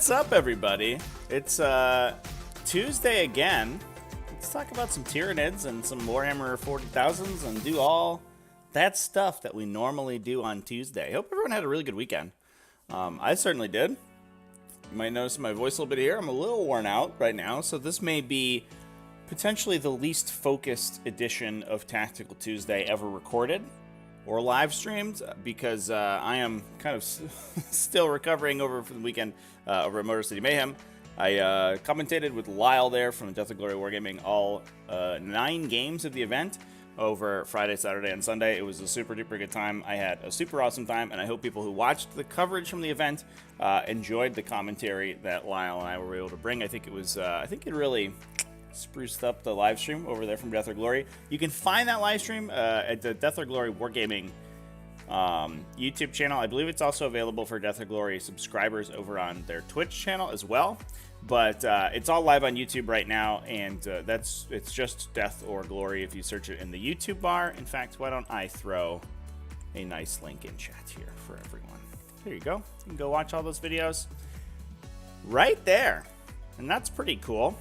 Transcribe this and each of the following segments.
What's up, everybody? It's Tuesday again. Let's talk about some Tyranids and some Warhammer 40,000s and do all that stuff that we normally do on Tuesday. I hope everyone had a really good weekend. I certainly did. You might notice my voice a little bit here. I'm a little worn out right now, so this may be potentially the least focused edition of Tactical Tuesday ever recorded or live streamed, because I am kind of still recovering over from the weekend over at Motor City Mayhem. I commentated with Lyle there from Death of Glory Wargaming all 9 games of the event over Friday, Saturday, and Sunday. It was a super duper good time. I had a super awesome time, and I hope people who watched the coverage from the event enjoyed the commentary that Lyle and I were able to bring. I think it was, I think it really spruced up the live stream over there from Death or Glory. You can find that live stream at the Death or Glory Wargaming YouTube channel. I believe it's also available for Death or Glory subscribers over on their Twitch channel as well. But it's all live on YouTube right now, and it's just Death or Glory if you search it in the YouTube bar. In fact, why don't I throw a nice link in chat here for everyone. There you go. You can go watch all those videos right there, and that's pretty cool.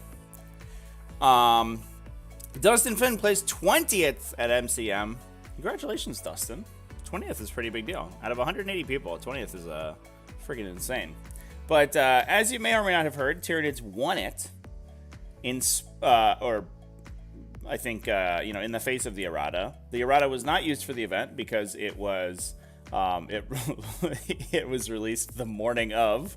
Dustin Finn plays 20th at MCM. Congratulations, Dustin. 20th is a pretty big deal. Out of 180 people, 20th is freaking insane. But as you may or may not have heard, Tyranids won it in, I think, in the face of the Errata. The Errata was not used for the event because it was, it was released the morning of.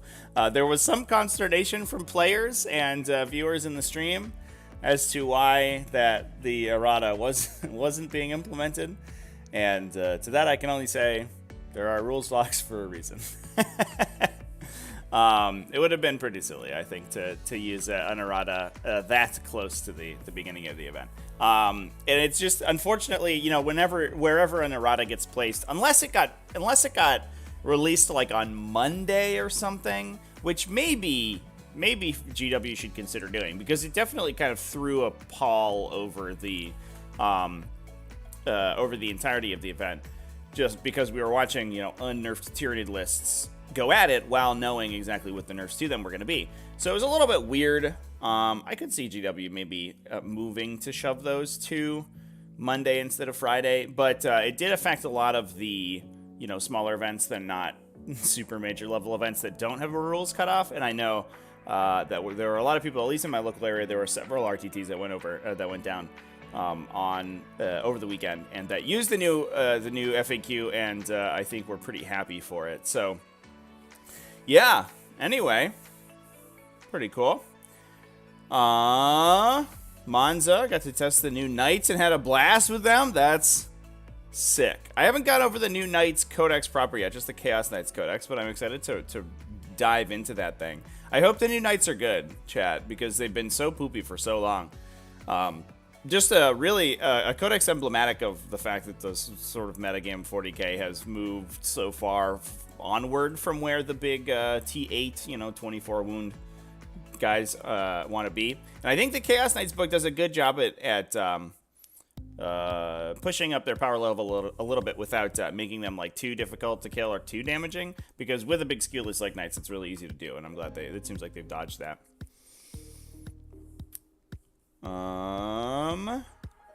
There was some consternation from players and viewers in the stream as to why that the Errata wasn't being implemented. And to that I can only say, there are rules blocks for a reason. It would have been pretty silly, I think, to use an Errata that close to the beginning of the event. And it's just, unfortunately, wherever an Errata gets placed, unless it got released like on Monday or something, which maybe GW should consider doing, because it definitely kind of threw a pall over the entirety of the event, just because we were watching, unnerfed Tyranid lists go at it while knowing exactly what the nerfs to them were going to be. So it was a little bit weird. I could see GW maybe moving to shove those to Monday instead of Friday, but it did affect a lot of the, smaller events than not super major level events that don't have a rules cutoff. And I know that there were a lot of people, at least in my local area, there were several RTTs that went down over the weekend, and that used the new FAQ, and I think we're pretty happy for it. So yeah, anyway, pretty cool. Monza got to test the new Knights and had a blast with them. That's sick. I haven't got over the new Knights Codex proper yet, just the Chaos Knights Codex, but I'm excited to dive into that thing. I hope the new Knights are good, chat, because they've been so poopy for so long. Just a codex emblematic of the fact that the sort of metagame 40k has moved so far onward from where the big T8, 24 wound guys want to be. And I think the Chaos Knights book does a good job at pushing up their power level a little bit without making them like too difficult to kill or too damaging, because with a big skill list like Knights, it's really easy to do, and I'm glad it seems like they've dodged that.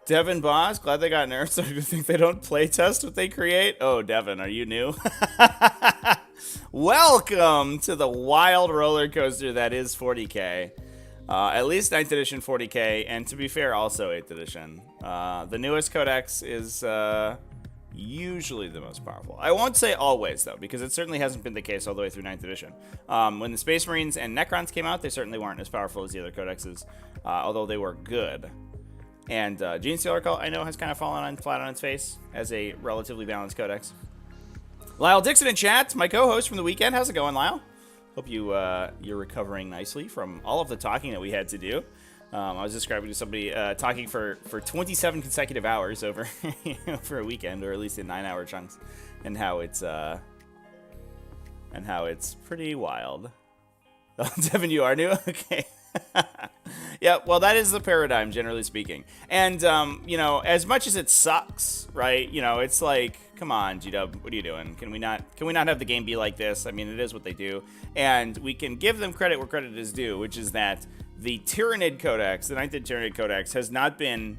Devin Boss, glad they got nerfed, so I think they don't play test what they create. Oh, Devin, are you new? Welcome to the wild roller coaster that is 40k. At least 9th edition 40k, and to be fair, also 8th edition. The newest codex is usually the most powerful. I won't say always, though, because it certainly hasn't been the case all the way through 9th edition. When the Space Marines and Necrons came out, they certainly weren't as powerful as the other codexes, although they were good. And Genestealer Oracle, I know, has kind of fallen flat on its face as a relatively balanced codex. Lyle Dixon in chat, my co-host from the weekend. How's it going, Lyle? Hope you're recovering nicely from all of the talking that we had to do. I was describing to somebody talking for 27 consecutive hours over for a weekend, or at least in 9-hour chunks, and how it's pretty wild. Oh, Devin, you are new? Okay. Yeah, well, that is the paradigm, generally speaking. And, you know, as much as it sucks, right? You know, it's like, come on, G-Dub, what are you doing? Can we not have the game be like this? I mean, it is what they do. And we can give them credit where credit is due, which is that the Tyranid Codex, the 9th Tyranid Codex, has not been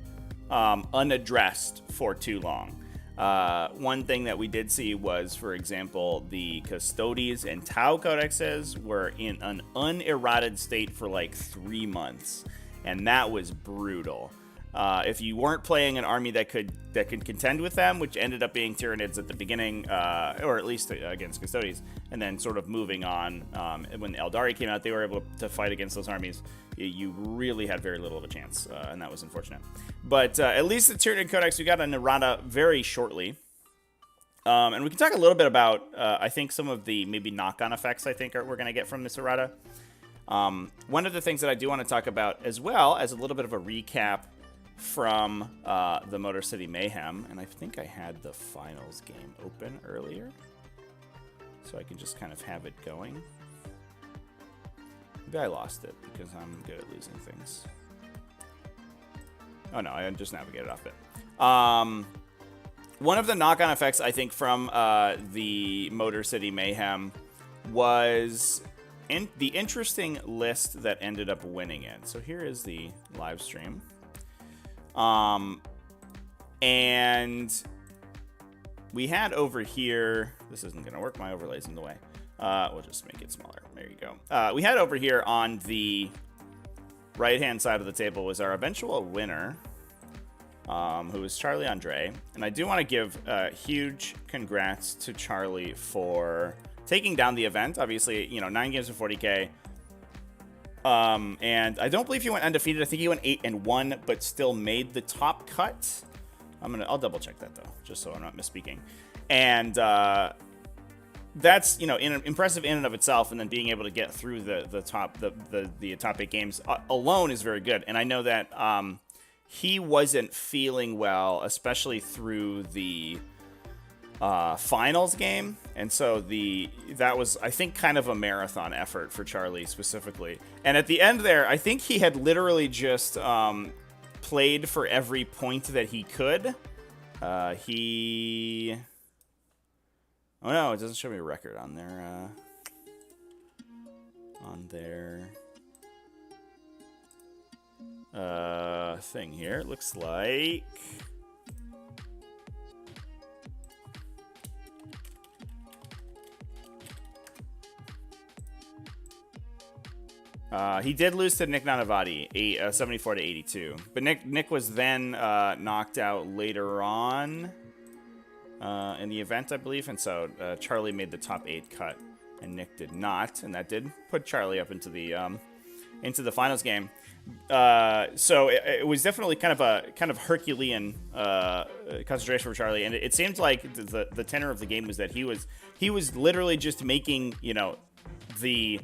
unaddressed for too long. One thing that we did see was, for example, the Custodes and Tau codexes were in an unerrated state for like 3 months, and that was brutal. If you weren't playing an army that could contend with them, which ended up being Tyranids at the beginning, or at least against Custodes, and then sort of moving on, when Eldari came out, they were able to fight against those armies. You really had very little of a chance, and that was unfortunate. But at least the Tyranid Codex, we got an Errata very shortly. And we can talk a little bit about, I think, some of the maybe knock-on effects I think we're going to get from this Errata. One of the things that I do want to talk about, as well as a little bit of a recap from the Motor City Mayhem, and I think I had the finals game open earlier, so I can just kind of have it going. Maybe I lost it because I'm good at losing things. Oh no, I just navigated off it. One of the knock-on effects, I think, from the Motor City Mayhem was the interesting list that ended up winning it. So here is the live stream. And we had over here, this isn't going to work, my overlay's in the way. We'll just make it smaller. There you go. We had over here on the right-hand side of the table was our eventual winner, who was Charlie Andre. And I do want to give huge congrats to Charlie for taking down the event. Obviously, you know, 9 games of 40k. And I don't believe he went undefeated. I think he went 8-1, but still made the top cut. I'll double check that though, just so I'm not misspeaking. And that's, you know, impressive in and of itself. And then being able to get through the top 8 games alone is very good. And I know that he wasn't feeling well, especially through the finals game, and so that was, I think, kind of a marathon effort for Charlie specifically. And at the end there, I think he had literally just played for every point that he could. Oh no, it doesn't show me a record on their thing here. It looks like he did lose to Nick Nanavati, 74-82. But Nick was then knocked out later on in the event, I believe. And so Charlie made the top 8 cut, and Nick did not. And that did put Charlie up into the finals game. So it was definitely kind of Herculean concentration for Charlie. And it seemed like the tenor of the game was that he was literally just making, you know, the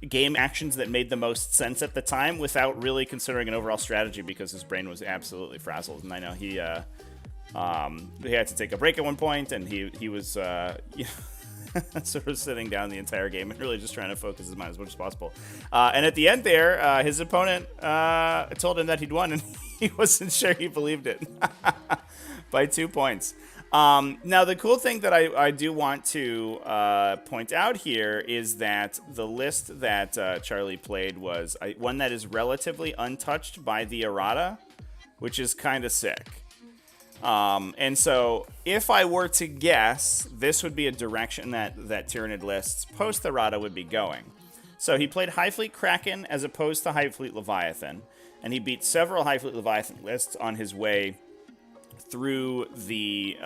game actions that made the most sense at the time without really considering an overall strategy, because his brain was absolutely frazzled. And I know he had to take a break at one point, and he was sort of sitting down the entire game and really just trying to focus his mind as much as possible. And at the end there, his opponent told him that he'd won, and he wasn't sure he believed it by 2 points. Now, the cool thing that I do want to point out here is that the list that Charlie played was one that is relatively untouched by the Errata, which is kind of sick. And so if I were to guess, this would be a direction that Tyranid lists post-Errata would be going. So he played Hive Fleet Kraken as opposed to Hive Fleet Leviathan, and he beat several Hive Fleet Leviathan lists on his way through the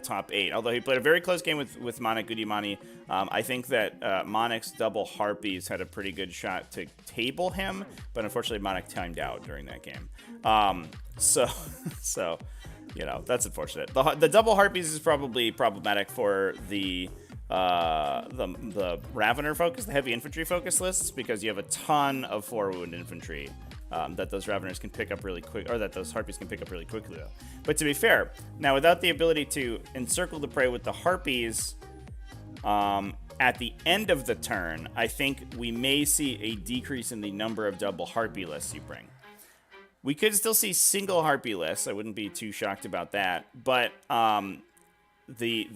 top 8. Although he played a very close game with Monik Gudimani, I think that Monik's double Harpies had a pretty good shot to table him, but unfortunately Monik timed out during that game. So you know, that's unfortunate. The double Harpies is probably problematic for the Ravener focus, the heavy infantry focus lists, because you have a ton of 4-wound infantry that those Raveners can pick up really quick, or that those Harpies can pick up really quickly, though. But to be fair, now without the ability to encircle the prey with the Harpies, at the end of the turn, I think we may see a decrease in the number of double Harpy lists you bring. We could still see single Harpy lists. I wouldn't be too shocked about that. But the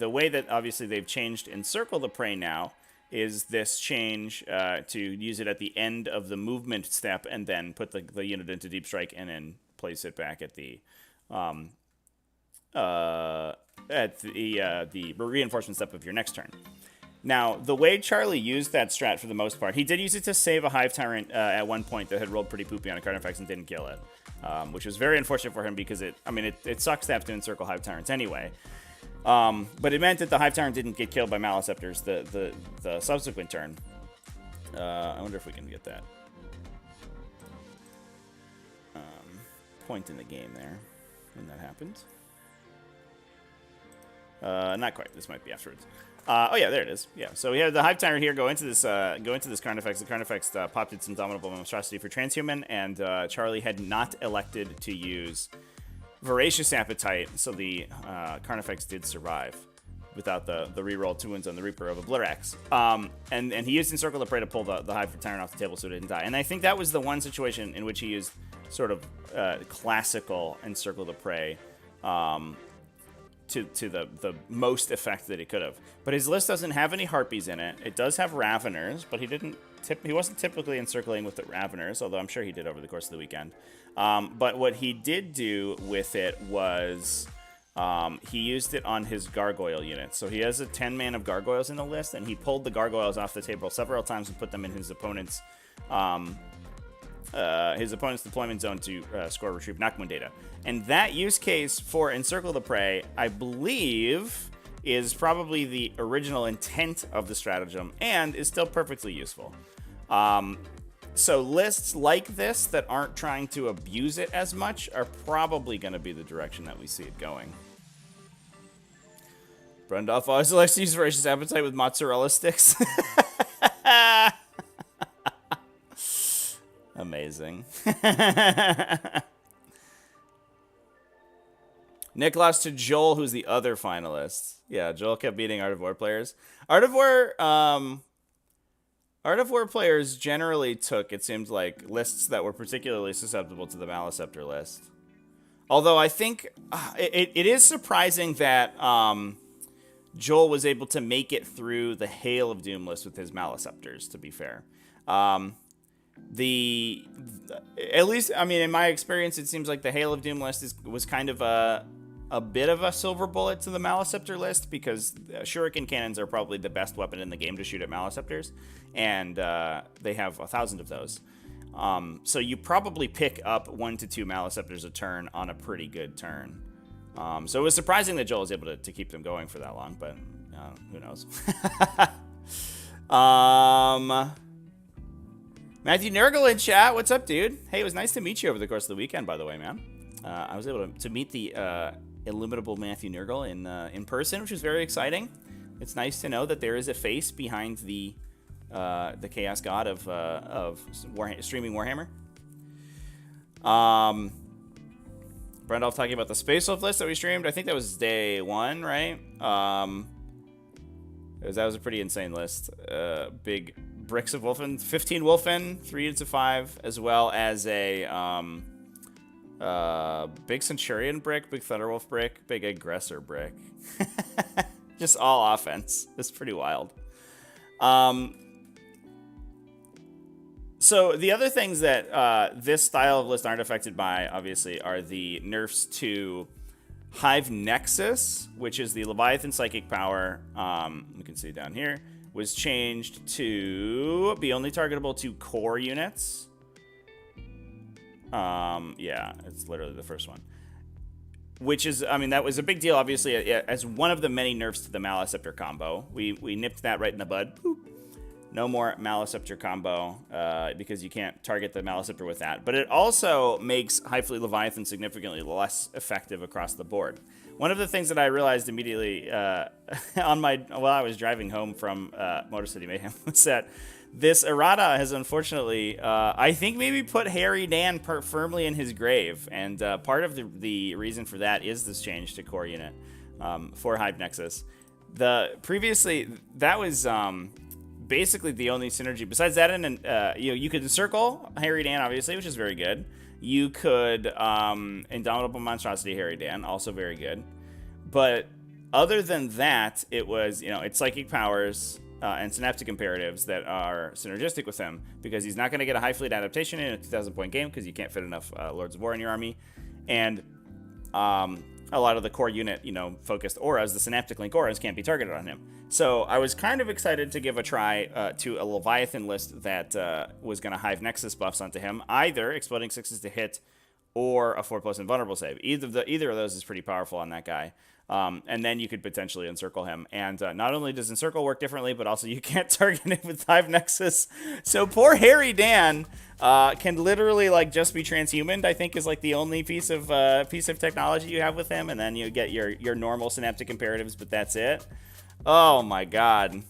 way that obviously they've changed Encircle the Prey now is this change to use it at the end of the movement step and then put the unit into Deep Strike and then place it back at the reinforcement step of your next turn. Now, the way Charlie used that strat for the most part, he did use it to save a Hive Tyrant at one point that had rolled pretty poopy on a card effects and didn't kill it, which was very unfortunate for him because it sucks to have to encircle Hive Tyrants anyway. But it meant that the Hive Tyrant didn't get killed by Maliceptors the subsequent turn. I wonder if we can get that point in the game there when that happened. Not quite. This might be afterwards. Oh yeah, there it is. Yeah, so we have the Hive Tyrant here go into this Carnifex. The Carnifex popped its Indomitable Monstrosity for Transhuman, and Charlie had not elected to use Voracious Appetite, so the Carnifex did survive without the reroll 2 wins on the Reaper of a Blurax. And he used Encircle the Prey to pull the Hive Tyrant off the table so it didn't die. And I think that was the one situation in which he used sort of classical Encircle the Prey to the most effect that it could have. But his list doesn't have any Harpies in it. It does have Raveners, but he wasn't typically encircling with the Raveners, although I'm sure he did over the course of the weekend. But what he did do with it was he used it on his Gargoyle unit. So he has a 10 man of Gargoyles in the list, and he pulled the Gargoyles off the table several times and put them in his opponent's deployment zone to score retrieve Nakmun data. And that use case for Encircle the Prey, I believe, is probably the original intent of the stratagem and is still perfectly useful. So lists like this that aren't trying to abuse it as much are probably going to be the direction that we see it going. Brundolf always likes to use Voracious Appetite with mozzarella sticks. Amazing. Nick lost to Joel, who's the other finalist. Yeah, Joel kept beating Art of War players. Art of War players generally took, it seems like, lists that were particularly susceptible to the Maliceptor list. Although I think it is surprising that Joel was able to make it through the Hail of Doom list with his Maliceptors, to be fair. At least, I mean, in my experience, it seems like the Hail of Doom list was kind of a bit of a silver bullet to the Maliceptor list, because Shuriken Cannons are probably the best weapon in the game to shoot at Maliceptors, and they have 1,000 of those. So you probably pick up 1 to 2 Maliceptors a turn on a pretty good turn. So it was surprising that Joel was able to keep them going for that long, but who knows? Matthew Nurgle in chat. What's up, dude? Hey, it was nice to meet you over the course of the weekend, by the way, man. I was able to meet the illimitable Matthew Nurgle in person, which was very exciting. It's nice to know that there is a face behind the Chaos God of streaming Warhammer. Brendolf talking about the Space Wolf list that we streamed. I think that was day 1, right? That was a pretty insane list. Big bricks of Wolfen, 15 Wolfen, 3 units of 5, as well as a big Centurion brick, big Thunderwolf brick, big Aggressor brick. Just all offense. It's pretty wild. So the other things that this style of list aren't affected by, obviously, are the nerfs to Hive Nexus, which is the Leviathan Psychic Power. You can see down here, was changed to be only targetable to core units. Yeah, it's literally the first one. Which is, I mean, that was a big deal, obviously, as one of the many nerfs to the Maliceptor combo. We nipped that right in the bud. Boop. No more Maliceptor combo, because you can't target the Maliceptor with that. But it also makes Hive Fleet Leviathan significantly less effective across the board. One of the things that I realized immediately while I was driving home from Motor City Mayhem was that this Errata has unfortunately, I think, maybe put Harry Dan firmly in his grave. And part of the reason for that is this change to core unit for Hive Nexus. Previously, that was basically the only synergy. Besides that, and you could encircle Harry Dan, obviously, which is very good. You could Indomitable Monstrosity Harry Dan, also very good. But other than that, it was, it's psychic powers and synaptic imperatives that are synergistic with him, because he's not going to get a high fleet adaptation in a 2,000-point game because you can't fit enough Lords of War in your army. And a lot of the core unit, focused auras, the synaptic link auras, can't be targeted on him. So I was kind of excited to give a try to a Leviathan list that was going to Hive Nexus buffs onto him, either exploding 6s to hit or a 4+ invulnerable save. Either of those is pretty powerful on that guy. And then you could potentially encircle him. And not only does encircle work differently, but also you can't target it with Hive Nexus. So poor Harry Dan can literally just be transhumaned, I think, is the only piece of technology you have with him. And then you get your normal synaptic imperatives, but that's it. Oh my god.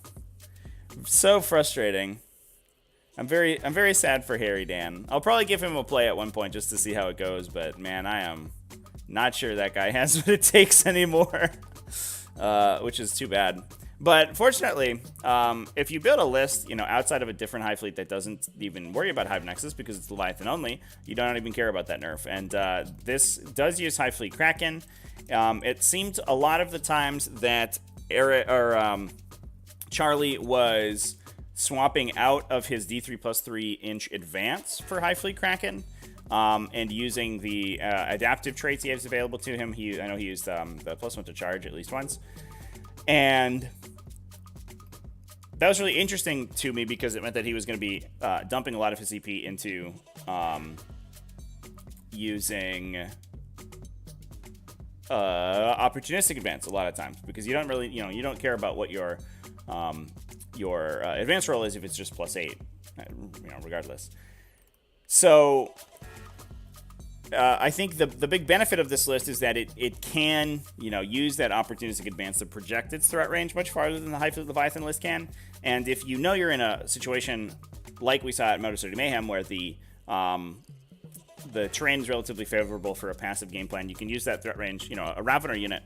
So frustrating. I'm very sad for Harry Dan. I'll probably give him a play at one point just to see how it goes, but man, I am not sure that guy has what it takes anymore, which is too bad. But fortunately, if you build a list, outside of a different Hive fleet that doesn't even worry about Hive Nexus because it's Leviathan only, you don't even care about that nerf. And this does use Hive Fleet Kraken. It seemed a lot of the times that Charlie was swapping out of his D3 plus 3-inch advance for Hive Fleet Kraken. And using the adaptive traits he has available to him. I know he used the +1 to charge at least once. And that was really interesting to me because it meant that he was going to be dumping a lot of his CP into using opportunistic advance a lot of times, because you don't really, you don't care about what your advance roll is if it's just +8, regardless. So I think the big benefit of this list is that it can, use that opportunistic advance to project its threat range much farther than the Hive Fleet Leviathan list can. And if you're in a situation like we saw at Motor City Mayhem, where the terrain is relatively favorable for a passive game plan, you can use that threat range. A Ravener unit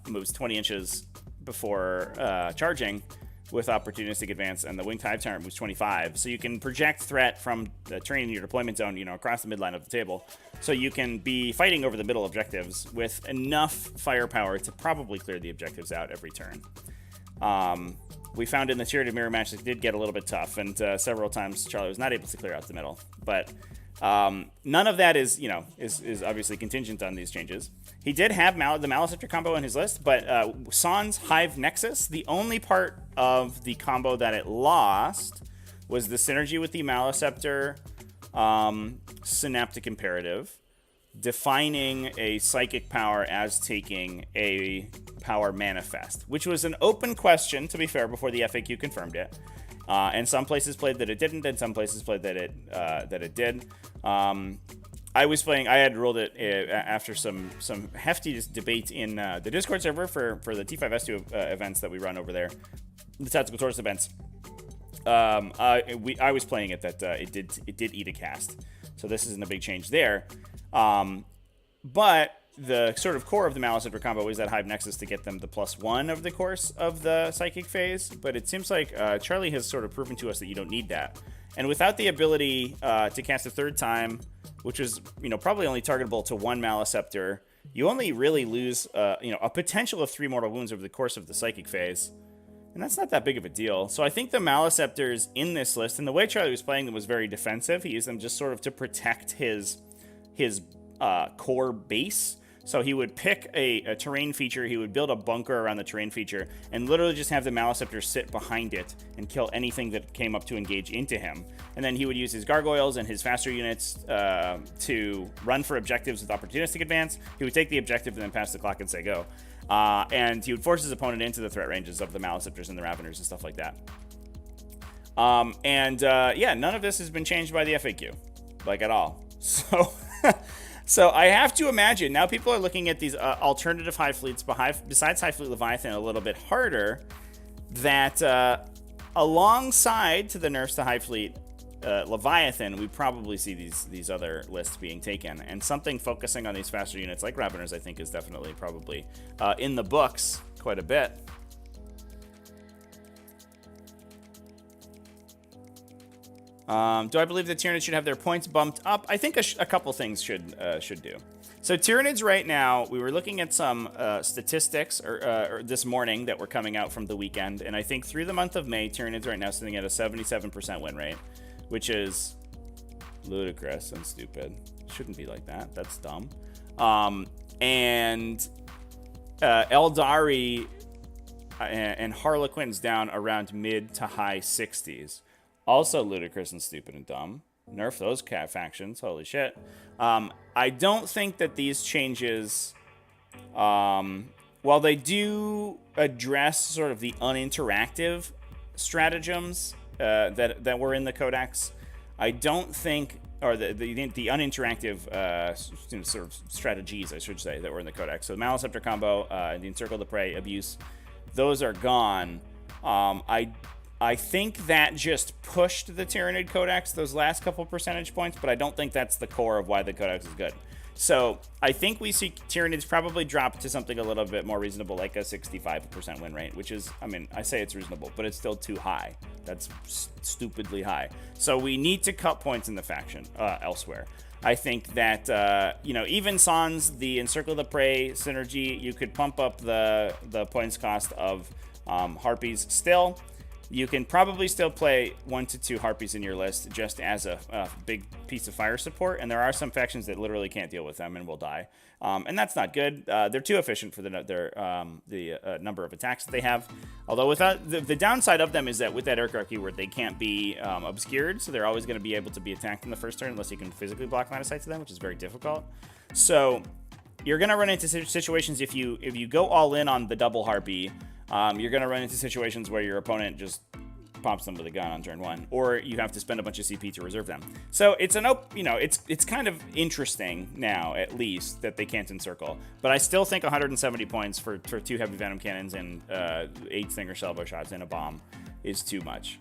moves 20 inches before charging with opportunistic advance, and the Winged Hive Tyrant moves 25. So you can project threat from the terrain in your deployment zone, across the midline of the table. So you can be fighting over the middle objectives with enough firepower to probably clear the objectives out every turn. We found in the Charioted Mirror match that it did get a little bit tough, and several times Charlie was not able to clear out the middle. But none of that is obviously contingent on these changes. He did have the Maleceptor combo in his list, but Sans Hive Nexus, the only part of the combo that it lost was the synergy with the Maleceptor Synaptic Imperative, defining a psychic power as taking a power manifest, which was an open question, to be fair, before the FAQ confirmed it. And some places played that it didn't, and some places played that it did. I had ruled it after some hefty debate in the Discord server for the T5S2 events that we run over there, the TacticalTortoise events. I was playing it that it did eat a cast, so this isn't a big change there. But the sort of core of the Maleceptor combo is that Hive Nexus to get them the +1 over the course of the Psychic phase, but it seems like Charlie has sort of proven to us that you don't need that. And without the ability to cast a third time, which is probably only targetable to one Maleceptor, you only really lose a potential of 3 mortal wounds over the course of the Psychic phase. And that's not that big of a deal. So I think the Maleceptors in this list, and the way Charlie was playing them was very defensive. He used them just sort of to protect his core base. So he would pick a terrain feature, he would build a bunker around the terrain feature, and literally just have the Maleceptor sit behind it and kill anything that came up to engage into him. And then he would use his gargoyles and his faster units to run for objectives with opportunistic advance. He would take the objective and then pass the clock and say go. And he would force his opponent into the threat ranges of the Maleceptors and the Raveners and stuff like that. Yeah, none of this has been changed by the FAQ, at all. So... So I have to imagine, now people are looking at these alternative Hive fleets besides Hive Fleet Leviathan a little bit harder, that alongside to the nerfs to Hive Fleet Leviathan, we probably see these other lists being taken. And something focusing on these faster units like Raveners, I think, is definitely probably in the books quite a bit. Do I believe that Tyranids should have their points bumped up? I think a couple things should do. So Tyranids right now, we were looking at some statistics or this morning that were coming out from the weekend, and I think through the month of May, Tyranids right now sitting at a 77% win rate, which is ludicrous and stupid. Shouldn't be like that. That's dumb. And Eldari and Harlequin's down around mid to high 60s. Also ludicrous and stupid and dumb. Nerf those cat factions. Holy shit. I don't think that these changes, while they do address sort of the uninteractive stratagems that were in the codex, I don't think, or the uninteractive sort of strategies, I should say, that were in the codex. So the Maleceptor combo, the Encircle the Prey, Abuse, those are gone. I think that just pushed the Tyranid Codex those last couple percentage points, but I don't think that's the core of why the Codex is good. So I think we see Tyranids probably drop to something a little bit more reasonable, like a 65% win rate, which is, I mean, I say it's reasonable, but it's still too high. That's stupidly high. So we need to cut points in the faction elsewhere. I think that, even Sans, the Encircle the Prey synergy, you could pump up the points cost of Harpies still. You can probably still play 1 to 2 Harpies in your list just as a big piece of fire support, and there are some factions that literally can't deal with them and will die. And that's not good. They're too efficient for the number of attacks that they have. Although without the downside of them is that with that Urkrok keyword, they can't be obscured, so they're always going to be able to be attacked in the first turn unless you can physically block line of sight to them, which is very difficult. So you're going to run into situations if you go all in on the double Harpy. You're going to run into situations where your opponent just pops them with a gun on turn 1, or you have to spend a bunch of CP to reserve them. So it's it's kind of interesting now, at least, that they can't encircle. But I still think 170 points for 2 heavy venom cannons and 8 stinger salvo shots and a bomb is too much.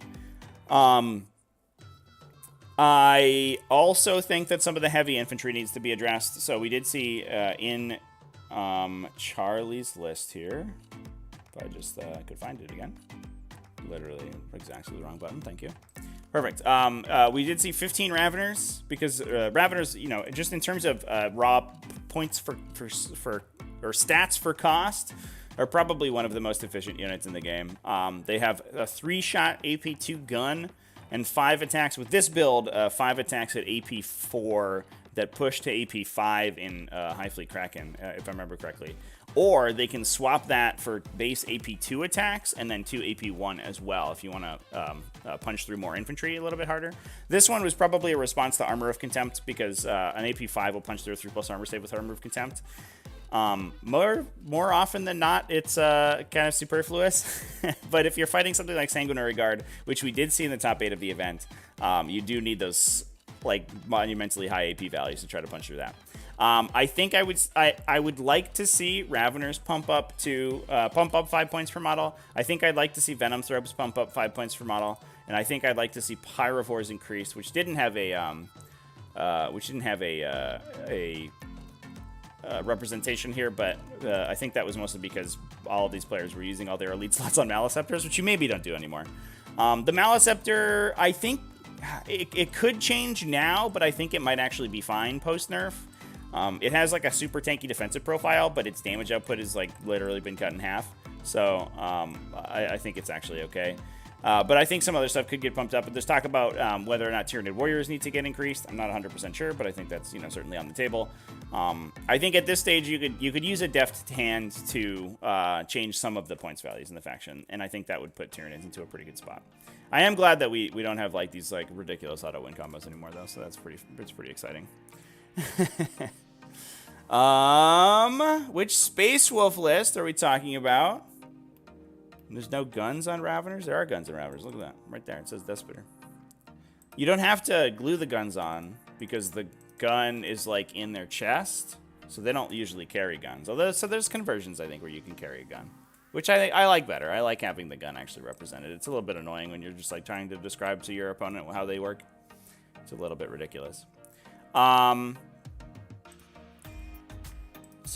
I also think that some of the heavy infantry needs to be addressed. So we did see in Charlie's list here. I just could find it again. Literally exactly the wrong button. Thank you. Perfect. We did see 15 Raveners because Raveners, just in terms of raw points for or stats for cost, are probably one of the most efficient units in the game. They have a 3-shot AP2 gun and 5 attacks with this build. 5 attacks at AP4 that push to AP5 in High Fleet Kraken, if I remember correctly. Or they can swap that for base AP2 attacks and then 2 AP1 as well if you want to punch through more infantry a little bit harder. This one was probably a response to Armor of Contempt because an AP5 will punch through a 3+ armor save with Armor of Contempt. More often than not, it's kind of superfluous. But if you're fighting something like Sanguinary Guard, which we did see in the top 8 of the event, you do need those like monumentally high AP values to try to punch through that. I think I would like to see Raveners pump up 5 points per model. I think I'd like to see Venom Throbes pump up 5 points per model, and I think I'd like to see Pyrovores increased, which didn't have a representation here, but I think that was mostly because all of these players were using all their elite slots on Maleceptors, which you maybe don't do anymore. The Maleceptor, I think it could change now, but I think it might actually be fine post-nerf. It has like a super tanky defensive profile, but its damage output has like literally been cut in half. So I think it's actually okay. But I think some other stuff could get pumped up. But there's talk about whether or not Tyranid Warriors need to get increased. I'm not 100% sure, but I think that's certainly on the table. I think at this stage you could use a deft hand to change some of the points values in the faction, and I think that would put Tyranids into a pretty good spot. I am glad that we don't have like these like ridiculous auto win combos anymore though, so it's pretty exciting. Which Space Wolf list are we talking about? There's no guns on Raveners? There are guns on Raveners. Look at that. Right there. It says Despitter. You don't have to glue the guns on because the gun is like in their chest. So they don't usually carry guns. Although, so there's conversions, I think, where you can carry a gun. Which I like better. I like having the gun actually represented. It's a little bit annoying when you're just like trying to describe to your opponent how they work. It's a little bit ridiculous. So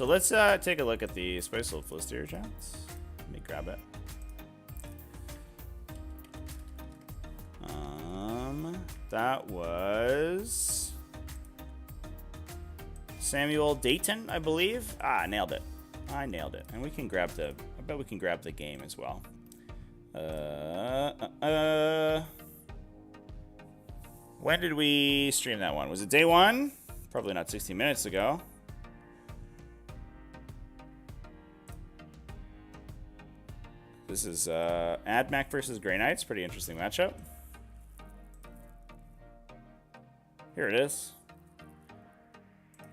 let's take a look at the Space Wolf list here, chats. Let me grab it. That was Samuel Dayton, I believe. Ah, nailed it. I nailed it. And we can grab the, I bet we can grab the game as well. When did we stream that one? Was it day one? Probably not 16 minutes ago. This is AdMac versus Grey Knights. Pretty interesting matchup. Here it is.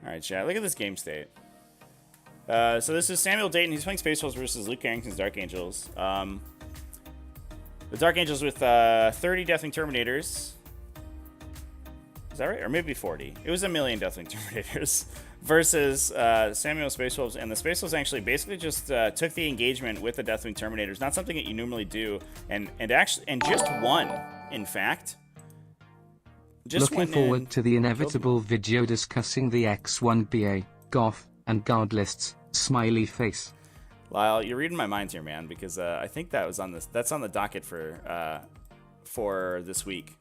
All right, chat. Look at this game state. So this is Samuel Dayton. He's playing Space Wolves versus Luke Carrington's Dark Angels. The Dark Angels with 30 Deathwing Terminators. Is that right? Or maybe 40. It was a million Deathwing Terminators versus Samuel Space Wolves. And the Space Wolves actually basically just took the engagement with the Deathwing Terminators. Not something that you normally do. And just won, in fact. Just looking forward to the inevitable video discussing the X1BA, Goth, and Guard lists. Smiley face. Lyle, you're reading my mind here, man, because I think that was on this. That's on the docket for this week.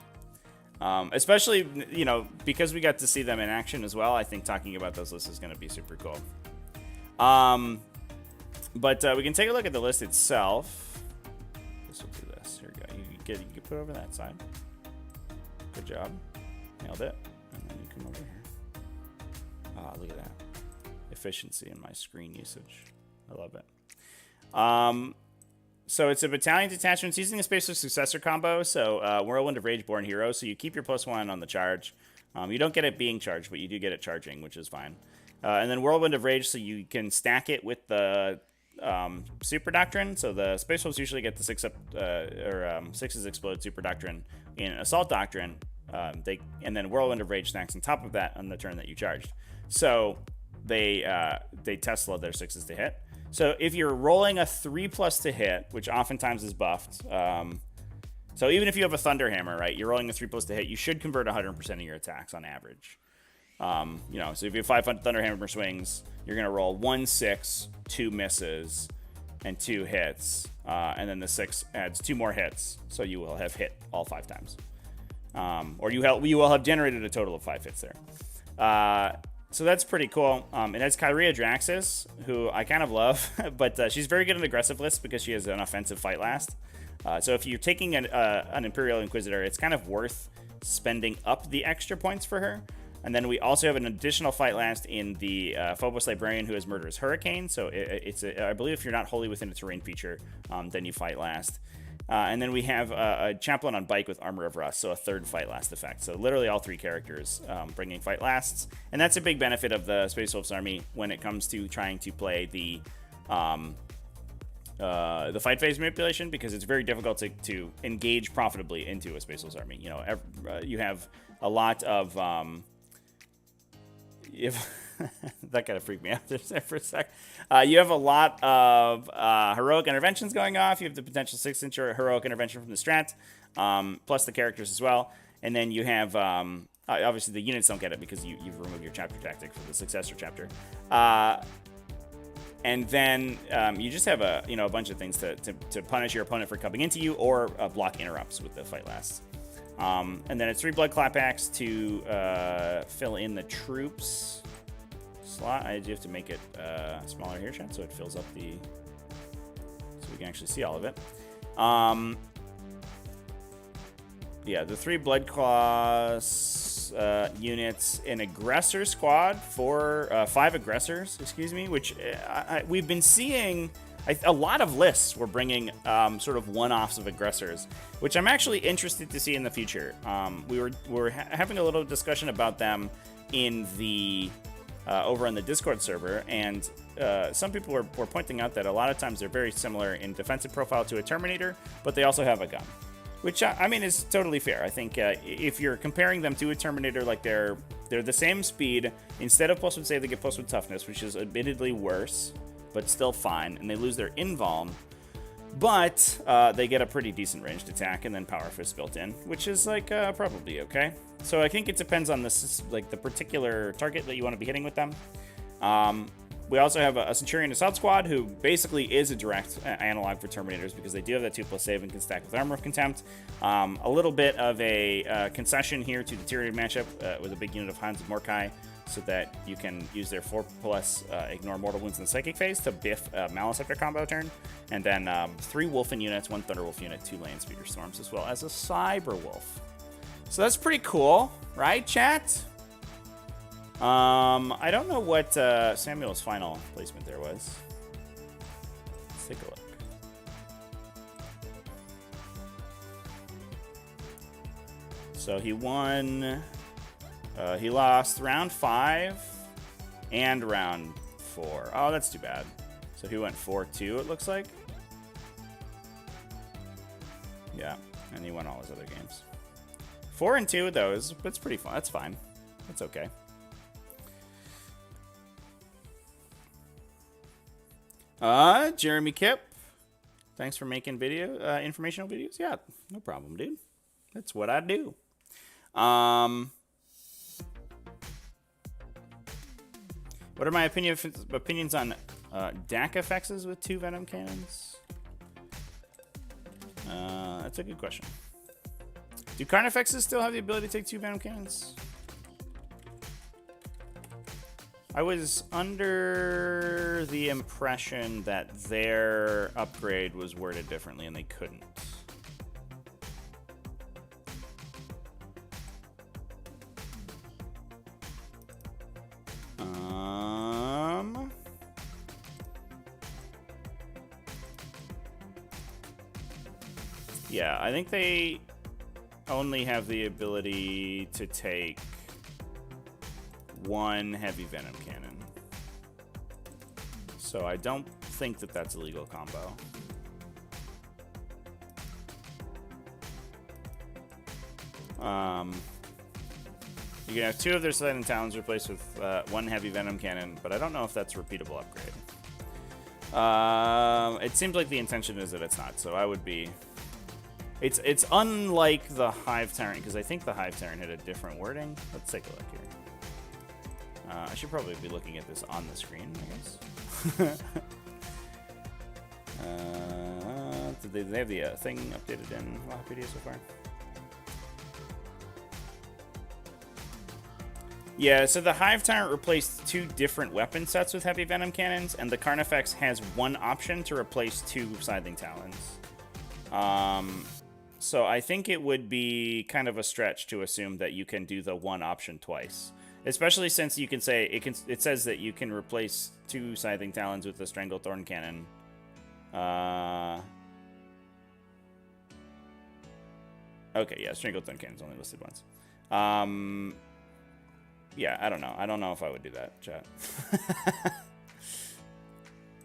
Especially, you know, because we got to see them in action as well. I think talking about those lists is going to be super cool. But we can take a look at the list itself. This will do this. Here we go. You can put it over that side. Good job. Nailed it. And then you come over here. Ah, look at that. Efficiency in my screen usage. I love it. So it's a battalion detachment. It's using a Space Wolf Successor combo. So Whirlwind of Rage, Born Hero. So you keep your +1 on the charge. You don't get it being charged, but you do get it charging, which is fine. And then Whirlwind of Rage, so you can stack it with the Super Doctrine. So the Space Wolves usually get the 6's Explode Super Doctrine in Assault Doctrine. And then Whirlwind of Rage stacks on top of that on the turn that you charged. So they Tesla their 6's to hit. So if you're rolling a 3+ to hit, which oftentimes is buffed, so even if you have a Thunderhammer, right, you're rolling a 3+ to hit, you should convert 100% of your attacks on average. You know, so if you have 5 Thunderhammer swings, you're going to roll 1 6, 2 misses, and 2 hits, and then the 6 adds 2 more hits, so you will have hit all 5 times. Or you will have generated a total of 5 hits there. So that's pretty cool. And that's Kyria Draxis, who I kind of love, but she's very good in aggressive lists because she has an offensive fight last. So if you're taking an Imperial Inquisitor, it's kind of worth spending up the extra points for her. And then we also have an additional fight last in the Phobos Librarian, who has Murderous Hurricane. So I believe if you're not wholly within a terrain feature, then you fight last. And then we have a Chaplain on Bike with Armor of Rust, so a 3rd fight last effect. So literally all 3 characters bringing fight lasts. And that's a big benefit of the Space Wolves army when it comes to trying to play the fight phase manipulation, because it's very difficult to engage profitably into a Space Wolves army. You know, you have a lot of... that kind of freaked me out there for a sec. You have a lot of heroic interventions going off. You have the potential 6-inch heroic intervention from the strat, plus the characters as well. And then you have, obviously the units don't get it because you've removed your chapter tactic for the successor chapter. And then you just have a bunch of things to punish your opponent for coming into you, or block interrupts with the fight lasts. And then it's 3 Blood Clapbacks to fill in the troops slot. I do have to make it smaller here, chat, so it fills up so we can actually see all of it. Yeah, the 3 Blood Claws units in Aggressor Squad for 5 aggressors, which we've been seeing. A lot of lists were bringing sort of one-offs of aggressors, which I'm actually interested to see in the future. We were having a little discussion about them in the over on the Discord server, and some people were pointing out that a lot of times they're very similar in defensive profile to a Terminator, but they also have a gun, which I mean is totally fair. I think if you're comparing them to a Terminator, like they're the same speed. Instead of +1 save, they get +1 toughness, which is admittedly worse, but still fine, and they lose their invuln, but they get a pretty decent ranged attack and then power fist built in, which is like probably okay. So I think it depends on the particular target that you want to be hitting with them. We also have a Centurion Assault Squad, who basically is a direct analog for Terminators because they do have that 2+ save and can stack with Armor of Contempt. A little bit of a concession here to the Tyranid matchup with a big unit of Hands of Morkai, so that you can use their 4+ ignore mortal wounds in the psychic phase to biff Malice after combo turn, and then 3 Wolfen units, 1 Thunderwolf unit, 2 Land Speeder Storms, as well as a Cyber Wolf. So that's pretty cool, right, chat? I don't know what Samuel's final placement there was. Let's take a look. So he won. He lost round 5 and round 4. Oh, that's too bad. So he went 4-2, it looks like. Yeah, and he won all his other games. 4-2 though, that's pretty fun. That's fine. That's okay. Jeremy Kipp, thanks for making informational videos. Yeah, no problem, dude. That's what I do. What are my opinions on DAC effects with 2 Venom Cannons? That's a good question. Do Carnifexes still have the ability to take 2 Venom Cannons? I was under the impression that their upgrade was worded differently and they couldn't. Yeah, I think they only have the ability to take 1 heavy venom cannon. So I don't think that that's a legal combo. You can have 2 of their Silent Talons replaced with 1 heavy venom cannon, but I don't know if that's a repeatable upgrade. It seems like the intention is that it's not, so I would be... It's unlike the Hive Tyrant, because I think the Hive Tyrant had a different wording. Let's take a look here. I should probably be looking at this on the screen, I guess. Did they have the thing updated in Wikipedia so far? Yeah, so the Hive Tyrant replaced 2 different weapon sets with heavy venom cannons, and the Carnifex has 1 option to replace 2 Scything Talons. So I think it would be kind of a stretch to assume that you can do the 1 option twice. Especially since you can say, it says that you can replace 2 Scything Talons with the Stranglethorn Cannon. Okay, yeah, Stranglethorn Cannon's only listed once. Yeah, I don't know. I don't know if I would do that, chat.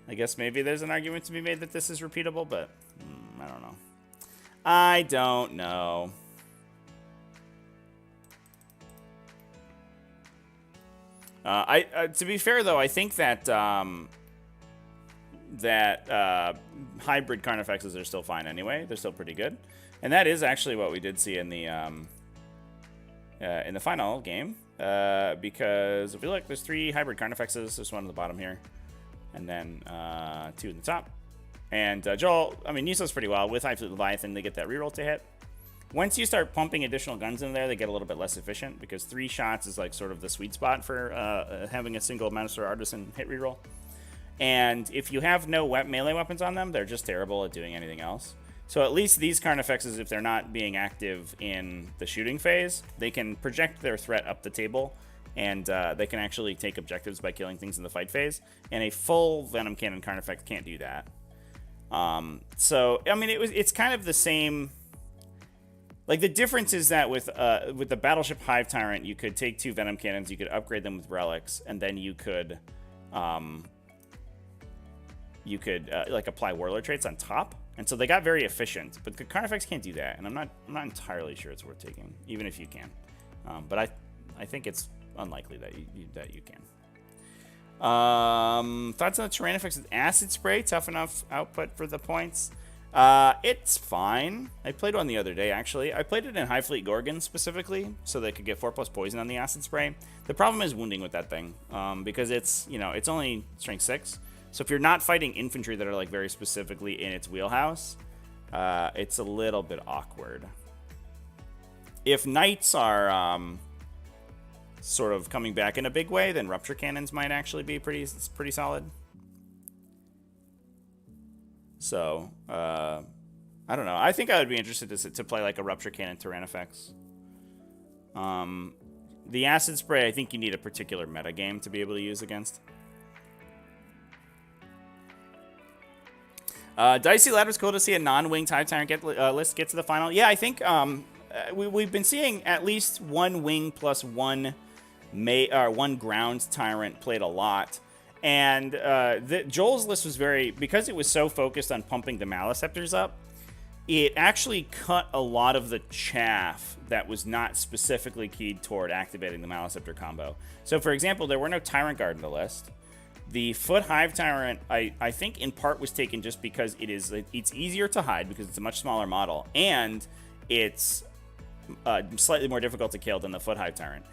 I guess maybe there's an argument to be made that this is repeatable, but I don't know. I don't know. To be fair, though, I think that hybrid Carnifexes are still fine anyway. They're still pretty good, and that is actually what we did see in the final game. Because if you look, there's 3 hybrid Carnifexes. There's 1 at the bottom here, and then 2 in the top. And Joel, I mean, Niso's pretty well. With Hive Leviathan, they get that reroll to hit. Once you start pumping additional guns in there, they get a little bit less efficient, because 3 shots is like sort of the sweet spot for having a single Master Artisan hit reroll. And if you have no melee weapons on them, they're just terrible at doing anything else. So at least these Carnifexes, if they're not being active in the shooting phase, they can project their threat up the table, and they can actually take objectives by killing things in the fight phase. And a full Venom Cannon Carnifex can't do that. So I mean, it's kind of the same. Like, the difference is that with the Battleship Hive Tyrant, you could take 2 Venom Cannons, you could upgrade them with relics, and then you could like apply Warlord traits on top. And so they got very efficient, but the Carnifex can't do that, and I'm not entirely sure it's worth taking, even if you can. But I think it's unlikely that you can. Thoughts on the Tyrannifex with Acid Spray? Tough enough output for the points. It's fine. I played one the other day, actually. I played it in High Fleet Gorgon specifically, so they could get 4+ poison on the acid spray. The problem is wounding with that thing, because it's, you know, it's only strength 6. So if you're not fighting infantry that are like very specifically in its wheelhouse, it's a little bit awkward. If knights are sort of coming back in a big way, then rupture cannons might actually be pretty solid. So, I don't know. I think I would be interested to play like a Rupture Cannon Tyrannifex. The Acid Spray, I think you need a particular metagame to be able to use against. Dicey Ladder's cool to see a non-winged Hive Tyrant list get to the final. Yeah, I think we've been seeing at least one wing plus one ground Tyrant played a lot. And Joel's list was because it was so focused on pumping the Maliceptors up, it actually cut a lot of the chaff that was not specifically keyed toward activating the Maliceptor combo. So, for example, there were no Tyrant Guard in the list. The Foot Hive Tyrant, I think in part was taken just because it's easier to hide because it's a much smaller model, and it's slightly more difficult to kill than the Foot Hive Tyrant.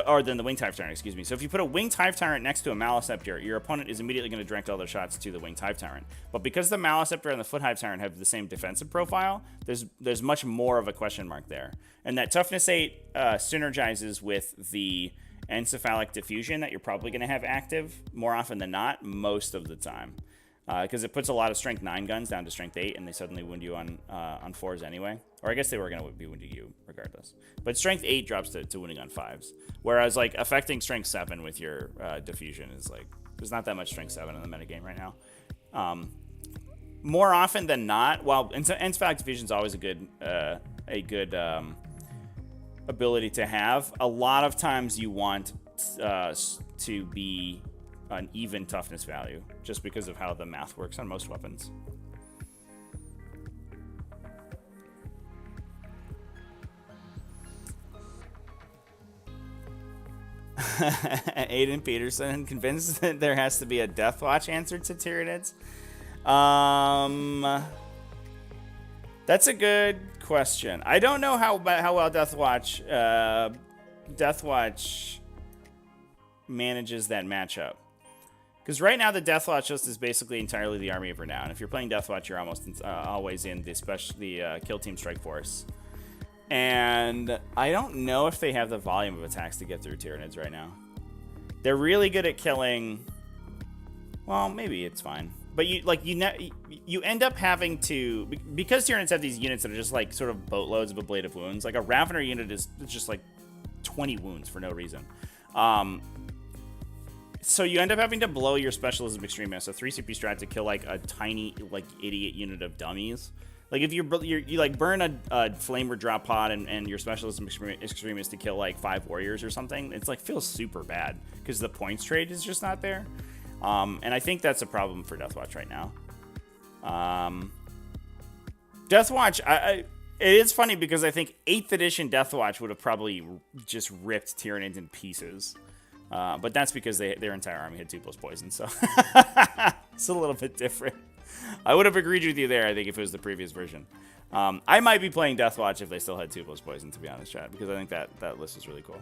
Or than the Winged Hive Tyrant, excuse me. So if you put a Winged Hive Tyrant next to a Maliceptor, your opponent is immediately going to direct all their shots to the Winged Hive Tyrant. But because the Maliceptor and the Foot Hive Tyrant have the same defensive profile, there's much more of a question mark there. And that Toughness 8 synergizes with the Encephalic Diffusion that you're probably going to have active more often than not, most of the time. Because it puts a lot of Strength 9 guns down to Strength 8, and they suddenly wound you on 4s anyway. Or I guess they were going to be wounding you regardless. But Strength 8 drops to wounding on 5s. Whereas, like, affecting Strength 7 with your Diffusion is, like, there's not that much Strength 7 in the metagame right now. More often than not, while Encephalic Diffusion is always a good ability to have, a lot of times you want to be an even toughness value, just because of how the math works on most weapons. Aiden Peterson convinced that there has to be a Deathwatch answer to Tyranids. That's a good question. I don't know how well Deathwatch manages that matchup. Because right now the Deathwatch list is basically entirely the Army of Renown. If you're playing Deathwatch, you're almost always in the Kill Team Strike Force. And I don't know if they have the volume of attacks to get through Tyranids right now. They're really good at killing. Well, maybe it's fine. But you end up having to, because Tyranids have these units that are just like sort of boatloads of ablative wounds. Like a Ravener unit is just like 20 wounds for no reason. So you end up having to blow your Specialism Extremist, a 3 CP strat, to kill like a tiny like idiot unit of dummies. Like if you like burn a Flamer drop pod and your Specialism Extremist to kill like 5 warriors or something, it's like feels super bad because the points trade is just not there. And I think that's a problem for Deathwatch right now. Deathwatch, it is funny because I think 8th edition Deathwatch would have probably just ripped Tyranids in pieces. But that's because their entire army had 2+ poison, so it's a little bit different. I would have agreed with you there, I think, if it was the previous version. I might be playing Deathwatch if they still had 2+ poison, to be honest, chat, because I think that list is really cool.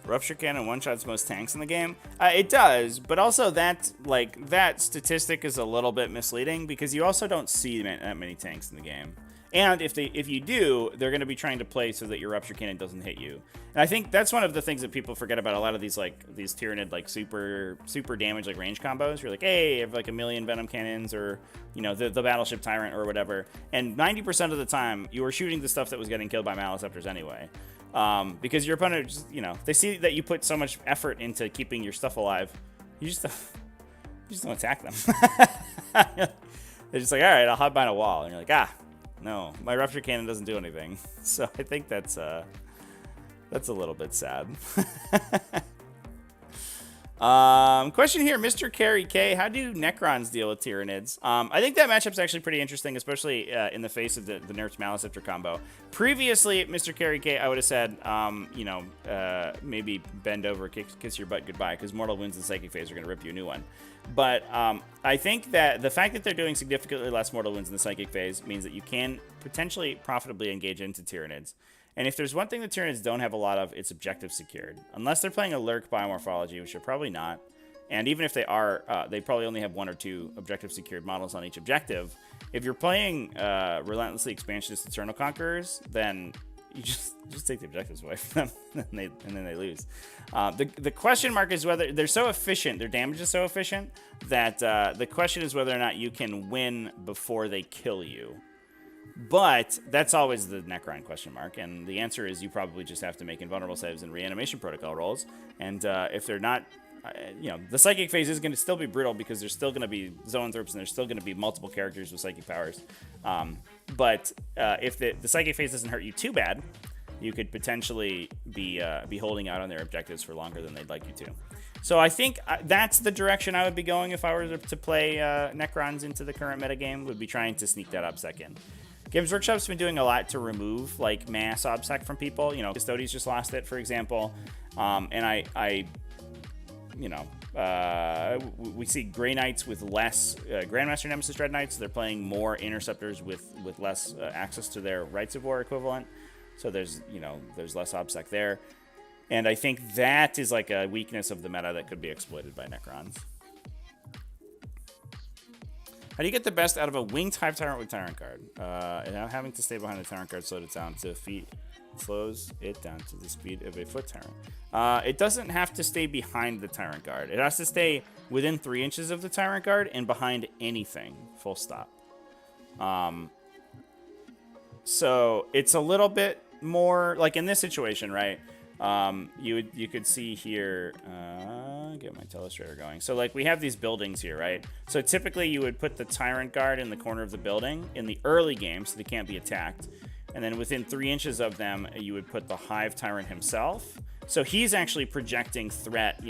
Rupture Cannon one-shots most tanks in the game. It does, but also that statistic is a little bit misleading because you also don't see that many tanks in the game. And if you do, they're going to be trying to play so that your Rupture Cannon doesn't hit you. And I think that's one of the things that people forget about a lot of these Tyranid super damage range combos. You're like, hey, I have like 1,000,000 Venom Cannons, or the Battleship Tyrant or whatever. And 90% of the time, you were shooting the stuff that was getting killed by Maliceptors anyway. Because your opponent just, they see that you put so much effort into keeping your stuff alive. You just don't attack them. They're just like, all right, I'll hide behind a wall. And you're like, no, my Rupture Cannon doesn't do anything. So I think that's a little bit sad. Question here, Mr. Carry K. How do Necrons deal with Tyranids? I think that matchup's actually pretty interesting, especially in the face of the nerfed Maliceptor combo. Previously, Mr. Carry K, I would have said, maybe bend over, kiss your butt goodbye, because Mortal Wounds and Psychic Phase are going to rip you a new one. But I think that the fact that they're doing significantly less Mortal Wounds in the Psychic Phase means that you can potentially profitably engage into Tyranids. And if there's one thing the Tyranids don't have a lot of, it's objective secured. Unless they're playing a Lurk Biomorphology, which they're probably not. And even if they are, they probably only have 1 or 2 objective secured models on each objective. If you're playing Relentlessly Expansionist Eternal Conquerors, then you just take the objectives away from them, and then they lose. The question mark is whether they're so efficient, their damage is so efficient, that the question is whether or not you can win before they kill you. But that's always the Necron question mark, and the answer is you probably just have to make invulnerable saves and reanimation protocol rolls. And if they're not, the Psychic Phase is going to still be brutal because there's still going to be Zoanthropes and there's still going to be multiple characters with psychic powers. But if the Psychic Phase doesn't hurt you too bad, you could potentially be holding out on their objectives for longer than they'd like you to. So I think that's the direction I would be going if I were to play Necrons into the current metagame, would be trying to sneak that OBSEC in. Games Workshop's been doing a lot to remove like mass OBSEC from people. Custodes just lost it, for example. And we see Grey Knights with less Grandmaster Nemesis Dread Knights. They're playing more Interceptors with less access to their Rights of War equivalent. So there's less OBSEC there. And I think that is like a weakness of the meta that could be exploited by Necrons. How do you get the best out of a winged Hive Tyrant with Tyrant Guard? Having to stay behind the Tyrant Guard slows it down to slows it down to the speed of a foot Tyrant. It doesn't have to stay behind the Tyrant Guard. It has to stay within 3 inches of the Tyrant Guard and behind anything. Full stop. So it's a little bit more like in this situation, right? You could see here, get my telestrator going. So like we have these buildings here, right? So typically you would put the Tyrant Guard in the corner of the building in the early game so they can't be attacked. And then within 3 inches of them, you would put the Hive Tyrant himself. So he's actually projecting threat,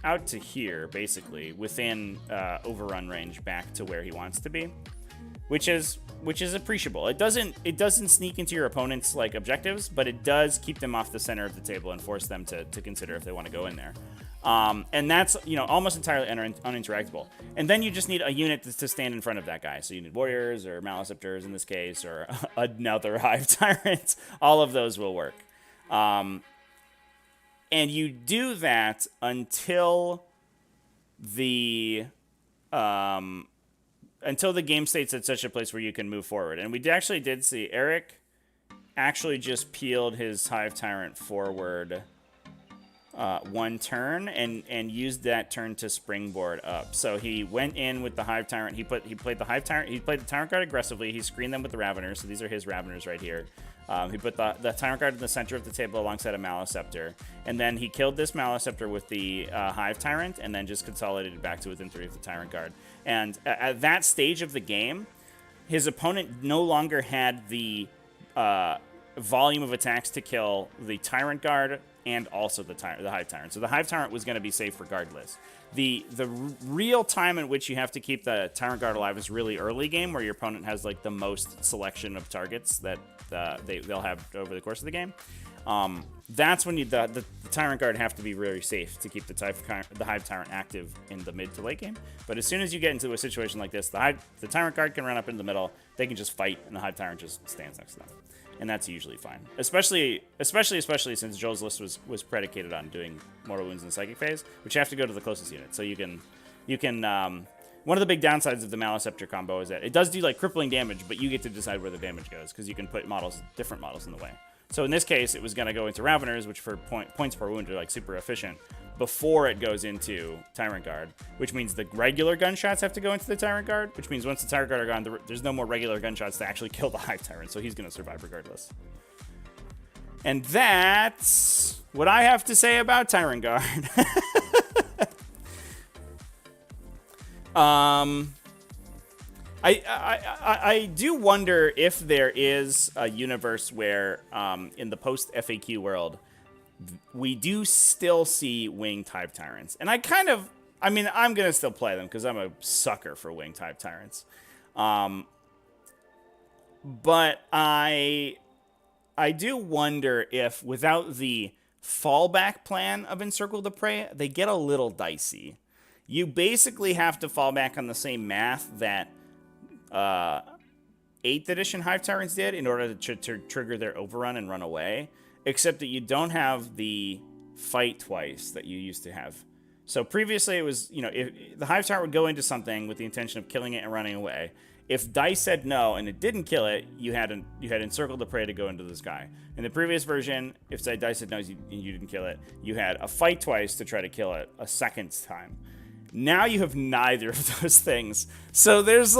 out to here, basically, within overrun range back to where he wants to be. Which is appreciable. It doesn't sneak into your opponent's like objectives, but it does keep them off the center of the table and force them to consider if they want to go in there. And that's almost entirely uninteractable. And then you just need a unit to stand in front of that guy. So you need warriors or Maliceptors in this case, or another Hive Tyrant. All of those will work. And you do that until the game states at such a place where you can move forward. And we actually did see Eric actually just peeled his Hive Tyrant forward 1 turn and used that turn to springboard up. So he went in with the Hive Tyrant. He played the Hive Tyrant. He played the Tyrant Guard aggressively. He screened them with the Raveners. So these are his Raveners right here. He put the Tyrant Guard in the center of the table alongside a Maliceptor. And then he killed this Maliceptor with the Hive Tyrant and then just consolidated back to within 3 of the Tyrant Guard. And at that stage of the game, his opponent no longer had the volume of attacks to kill the Tyrant Guard and also the Hive Tyrant. So the Hive Tyrant was going to be safe regardless. The real time in which you have to keep the Tyrant Guard alive is really early game, where your opponent has like the most selection of targets that they'll have over the course of the game. That's when the Tyrant Guard have to be very safe to keep the Hive Tyrant active in the mid to late game. But as soon as you get into a situation like this, the Tyrant Guard can run up into the middle, they can just fight, and the Hive Tyrant just stands next to them. And that's usually fine. Especially since Joel's list was predicated on doing Mortal Wounds in the Psychic Phase, which you have to go to the closest unit. So you can one of the big downsides of the Maliceptor combo is that it does do like crippling damage, but you get to decide where the damage goes, because you can put different models in the way. So in this case, it was going to go into Raveners, which for points per wound are like super efficient, before it goes into Tyrant Guard, which means the regular gunshots have to go into the Tyrant Guard, which means once the Tyrant Guard are gone, there's no more regular gunshots to actually kill the Hive Tyrant, so he's going to survive regardless. And that's what I have to say about Tyrant Guard. I do wonder if there is a universe where, in the post-FAQ world, we do still see winged Hive Tyrants. And I mean, I'm going to still play them because I'm a sucker for winged Hive Tyrants. But I do wonder if without the fallback plan of Encircle the Prey, they get a little dicey. You basically have to fall back on the same math that 8th edition Hive Tyrants did in order to trigger their overrun and run away, except that you don't have the fight twice that you used to have. So previously it was, if the Hive Tyrant would go into something with the intention of killing it and running away. If dice said no and it didn't kill it, you had Encircle the Prey to go into the sky. In the previous version, if dice said no and you didn't kill it, you had a fight twice to try to kill it a second time. Now you have neither of those things. So there's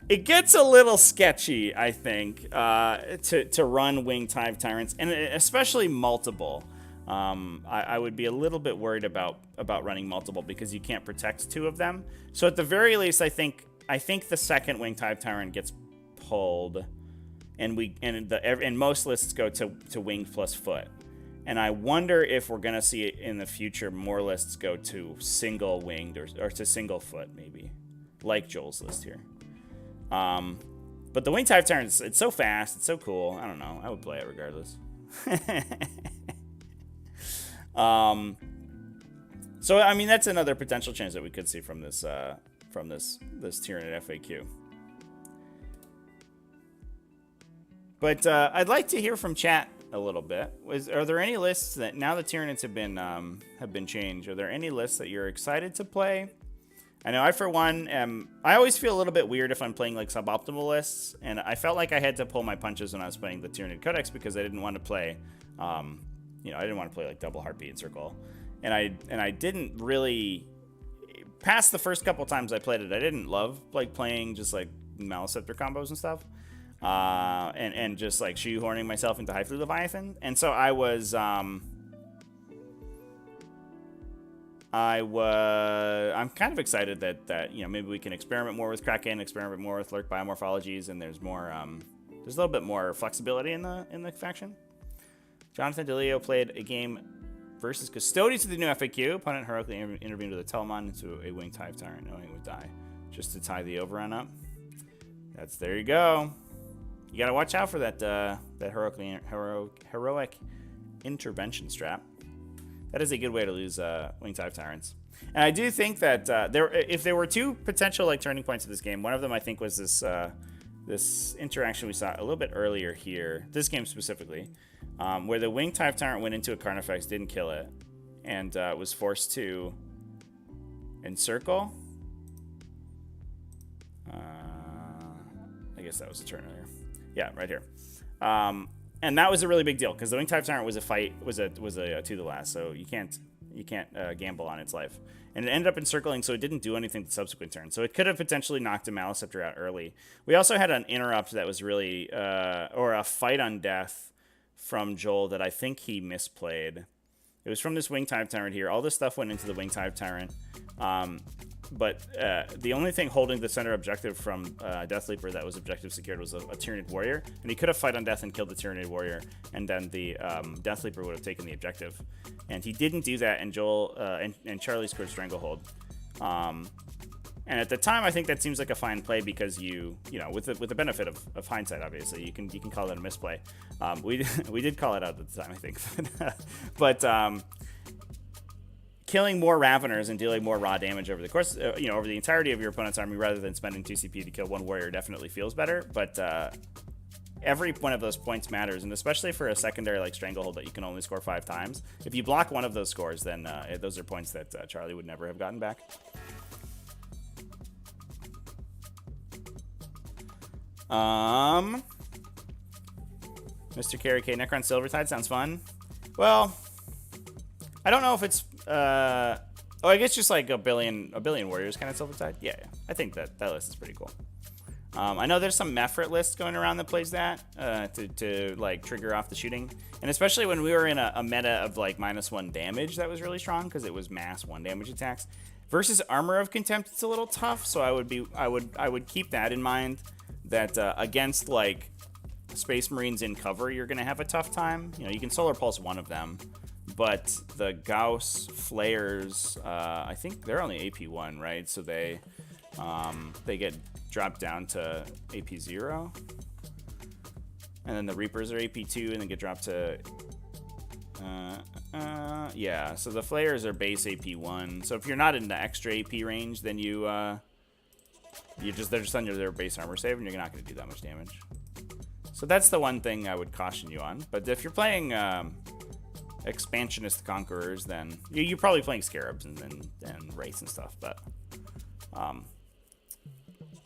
it gets a little sketchy, I think, to run winged Hive Tyrants, and especially multiple. I would be a little bit worried about running multiple because you can't protect 2 of them. So at the very least, I think the second winged Hive Tyrant gets pulled, and most lists go to winged plus foot. And I wonder if we're gonna see in the future more lists go to single winged or to single foot, maybe, like Joel's list here. But the winged Hive Tyrant, it's so fast, it's so cool. I don't know. I would play it regardless. So I mean, that's another potential change that we could see from this Tyranid FAQ. But I'd like to hear from chat a little bit. Are there any lists that, now the Tyranids have been changed, are there any lists that you're excited to play? I know I, for one, I always feel a little bit weird if I'm playing suboptimal lists, and I felt like I had to pull my punches when I was playing the Tyranid Codex because I didn't want to play, I didn't want to play Double Heartbeat and Circle, and I didn't really, past the first couple times I played it, I didn't love playing just Maleceptor combos and stuff, and just shoehorning myself into Hive Leviathan, and so I'm kind of excited that maybe we can experiment more with Kraken, experiment more with Lurk biomorphologies, and there's a little bit more flexibility in the faction. Jonathan DeLeo played a game versus Custodians of the new FAQ. Opponent heroically intervened with a Telemon into a winged Hive Tyrant, knowing it would die, just to tie the overrun up. There you go. You gotta watch out for that heroic intervention strap. That is a good way to lose winged Hive Tyrants. And I do think that if there were 2 potential turning points of this game, one of them I think was this interaction we saw a little bit earlier here, this game specifically, where the winged Hive Tyrant went into a Carnifex, didn't kill it, and was forced to encircle. I guess that was a turn earlier. Yeah, right here. And that was a really big deal because the winged Hive Tyrant was a to the last, so you can't gamble on its life. And it ended up encircling, so it didn't do anything the subsequent turn. So it could have potentially knocked a Maleceptor out early. We also had an interrupt that was really, or a fight on death from Joel that I think he misplayed. It was from this winged Hive Tyrant here. All this stuff went into the winged Hive Tyrant. But the only thing holding the center objective from Death Leaper that was objective secured was a Tyranid Warrior. And he could have fight on death and killed the Tyranid Warrior, and then the Death Leaper would have taken the objective. And he didn't do that, and Joel and Charlie scored Stranglehold. And at the time, I think that seems like a fine play because with the benefit of hindsight, obviously, you can call it a misplay. We did call it out at the time, I think. But killing more Raveners and dealing more raw damage over the course, over the entirety of your opponent's army, rather than spending 2 CP to kill 1 warrior, definitely feels better. But every one of those points matters, and especially for a secondary like Stranglehold that you can only score 5 times. If you block one of those scores, then those are points that Charlie would never have gotten back. Mr. Carry K, Necron Silvertide sounds fun. Well, I don't know if it's I guess just like a billion warriors kind of Silvertide. Yeah, I think that list is pretty cool. I know there's some Mephrit list going around that plays that to like trigger off the shooting, and especially when we were in a meta of like -1 damage, that was really strong because it was mass 1 damage attacks. Versus Armor of Contempt, it's a little tough, so I would keep that in mind. That against like Space Marines in cover, you're going to have a tough time. You know, you can Solar Pulse one of them, but the Gauss Flares, I think they're only AP1, right? So they get dropped down to AP0. And then the Reapers are AP2 and then get dropped to... yeah, so the Flares are base AP1. So if you're not in the extra AP range, then they're just under their base armor save, and you're not going to do that much damage. So that's the one thing I would caution you on. But if you're playing Expansionist Conquerors, then you're probably playing Scarabs and Wraiths and stuff. But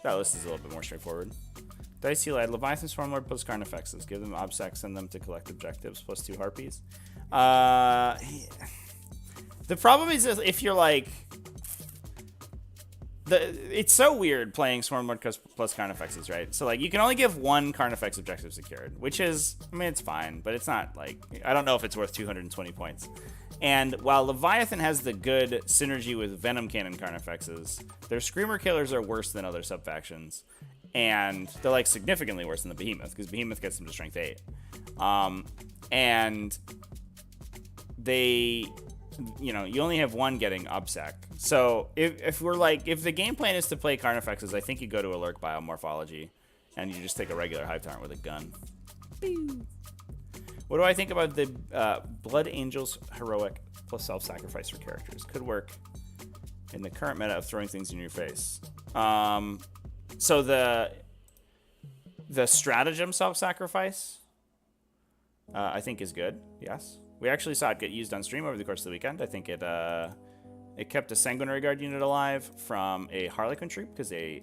that list is a little bit more straightforward. Dice Heal, add Leviathan, Swarmlord plus Carnifexes. Give them Obsec, send them to collect objectives, plus 2 Harpies. The problem is if you're like... It's so weird playing Swarmlord plus Carnifexes, right? So, like, you can only give 1 Carnifex objective secured, which is... I mean, it's fine, but it's not, like... I don't know if it's worth 220 points. And while Leviathan has the good synergy with Venom Cannon Carnifexes, their Screamer Killers are worse than other subfactions. And they're like significantly worse than the Behemoth, because Behemoth gets them to strength 8. And they, you know, you only have 1 getting Obsec. So if we're like, if the game plan is to play Carnifexes, I think you go to a Lurk Biomorphology and you just take a regular Hive Tyrant with a gun. Pew. What do I think about the Blood Angels Heroic plus self-sacrifice for characters? Could work in the current meta of throwing things in your face. So the stratagem self-sacrifice, I think is good. Yes, we actually saw it get used on stream over the course of the weekend. I think it kept a Sanguinary Guard unit alive from a Harlequin troop because a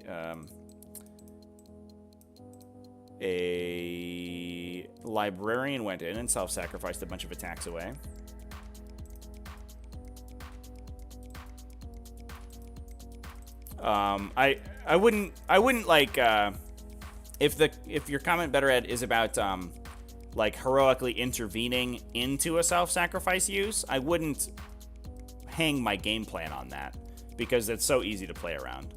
librarian went in and self-sacrificed a bunch of attacks away. I wouldn't like if your comment, Better Ed, is about like heroically intervening into a self-sacrifice use, I wouldn't hang my game plan on that because it's so easy to play around.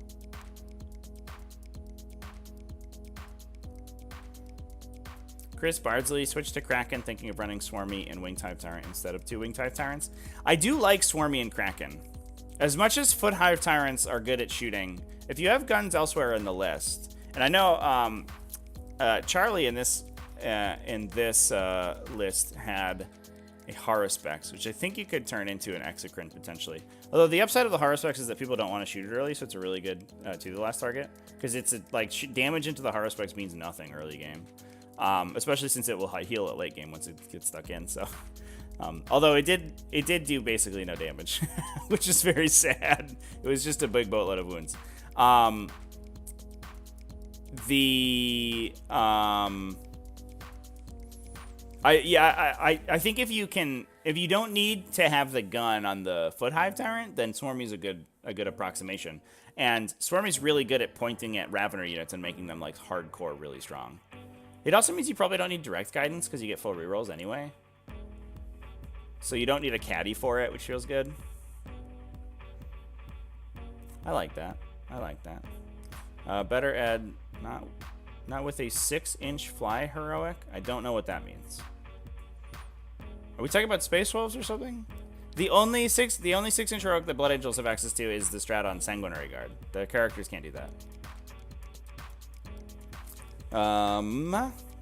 Chris Bardsley switched to Kraken, thinking of running Swarmy and Winged Hive Tyrant instead of 2 Winged Hive Tyrants. I do like Swarmy and Kraken. As much as Foot Hive Tyrants are good at shooting, if you have guns elsewhere in the list, and I know Charlie in this list had a Haruspex, which I think you could turn into an Exocrine potentially. Although the upside of the Haruspex is that people don't want to shoot it early, so it's a really good to the last target, because it's damage into the Haruspex means nothing early game, especially since it will heal at late game once it gets stuck in. So. Although it did do basically no damage, which is very sad. It was just a big boatload of wounds. I think if you don't need to have the gun on the Foot Hive Tyrant, then Swarmy's a good approximation. And Swarmy's really good at pointing at Ravener units and making them like hardcore really strong. It also means you probably don't need direct guidance because you get full rerolls anyway. So you don't need a caddy for it, which feels good. I like that. Better Ed, not with a 6-inch fly heroic. I don't know what that means. Are we talking about Space Wolves or something? The only 6-inch heroic that Blood Angels have access to is the strat on Sanguinary Guard. The characters can't do that.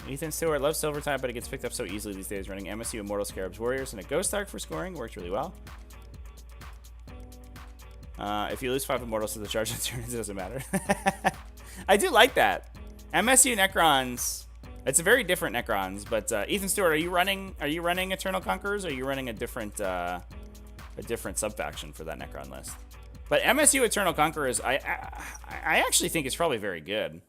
Ethan Stewart loves Silvertide, but it gets picked up so easily these days. Running MSU Immortal Scarabs Warriors and a Ghost Arc for scoring works really well. If you lose 5 Immortals to the charge on Tyranids, it doesn't matter. I do like that. MSU Necrons. It's a very different Necrons, but Ethan Stewart, are you running Eternal Conquerors, or are you running a different subfaction for that Necron list? But MSU Eternal Conquerors, I actually think is probably very good.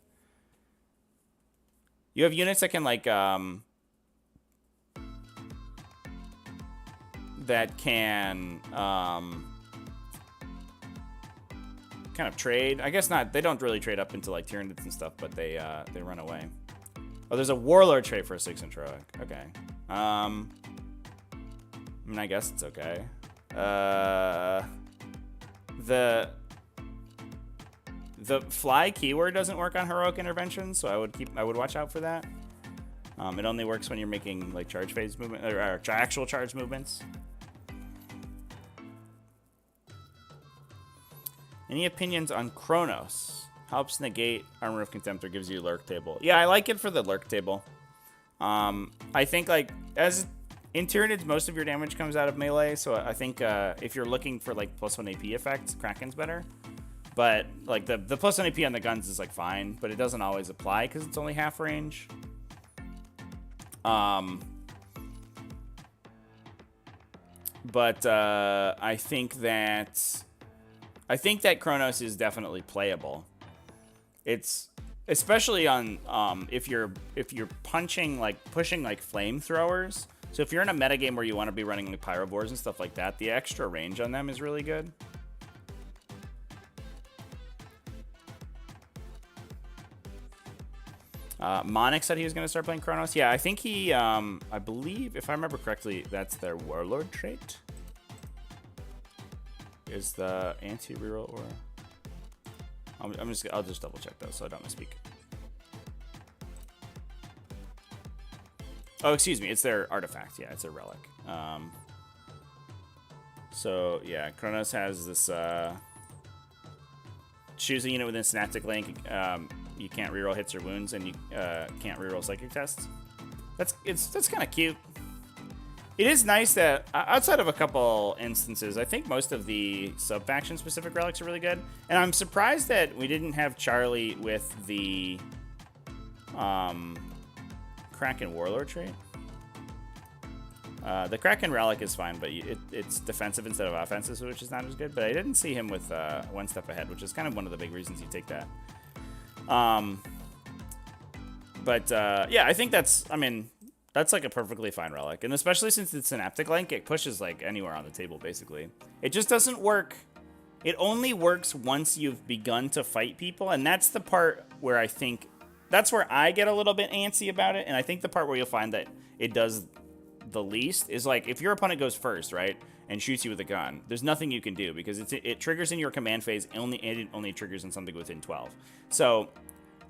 You have units that can like that can kind of trade. I guess not. They don't really trade up into like Tyranids and stuff, but they run away. Oh, there's a Warlord trait for a 6-inch heroic. Okay. I mean, I guess it's okay. The fly keyword doesn't work on heroic interventions, so I would watch out for that. It only works when you're making like charge phase movement or actual charge movements. Any opinions on Kronos? Helps negate Armor of Contempt or gives you lurk table. Yeah, I like it for the lurk table. I think like as in Tyranids, most of your damage comes out of melee, so I think if you're looking for like +1 AP effects, Kraken's better. But like the +1 AP on the guns is like fine, but it doesn't always apply because it's only half range. But I think that Kronos is definitely playable. It's especially on if you're pushing like flamethrowers. So if you're in a metagame where you want to be running like pyrovores and stuff like that, the extra range on them is really good. Monix said he was going to start playing Kronos. Yeah, I think he, I believe, if I remember correctly, that's their Warlord trait. Is the anti-reroll or... I'll just double check though, so I don't misspeak. Oh, excuse me, it's their artifact. Yeah, it's a relic. So yeah, Kronos has this, choose a unit within Synaptic Link. You can't reroll hits or wounds, and you can't reroll psychic tests. That's kind of cute. It is nice that outside of a couple instances, I think most of the sub-faction specific relics are really good. And I'm surprised that we didn't have Charlie with the Kraken Warlord trait. The Kraken relic is fine, but it's defensive instead of offensive, which is not as good. But I didn't see him with one step ahead, which is kind of one of the big reasons you take that. Yeah, I think that's like a perfectly fine relic. And especially since it's Synaptic Link, it pushes like anywhere on the table, basically. It just doesn't work. It only works once you've begun to fight people. And that's the part where I think, that's where I get a little bit antsy about it. And I think the part where you'll find that it does the least is like, if your opponent goes first, right, and shoots you with a gun, there's nothing you can do because it triggers in your command phase, and it only triggers in something within 12. So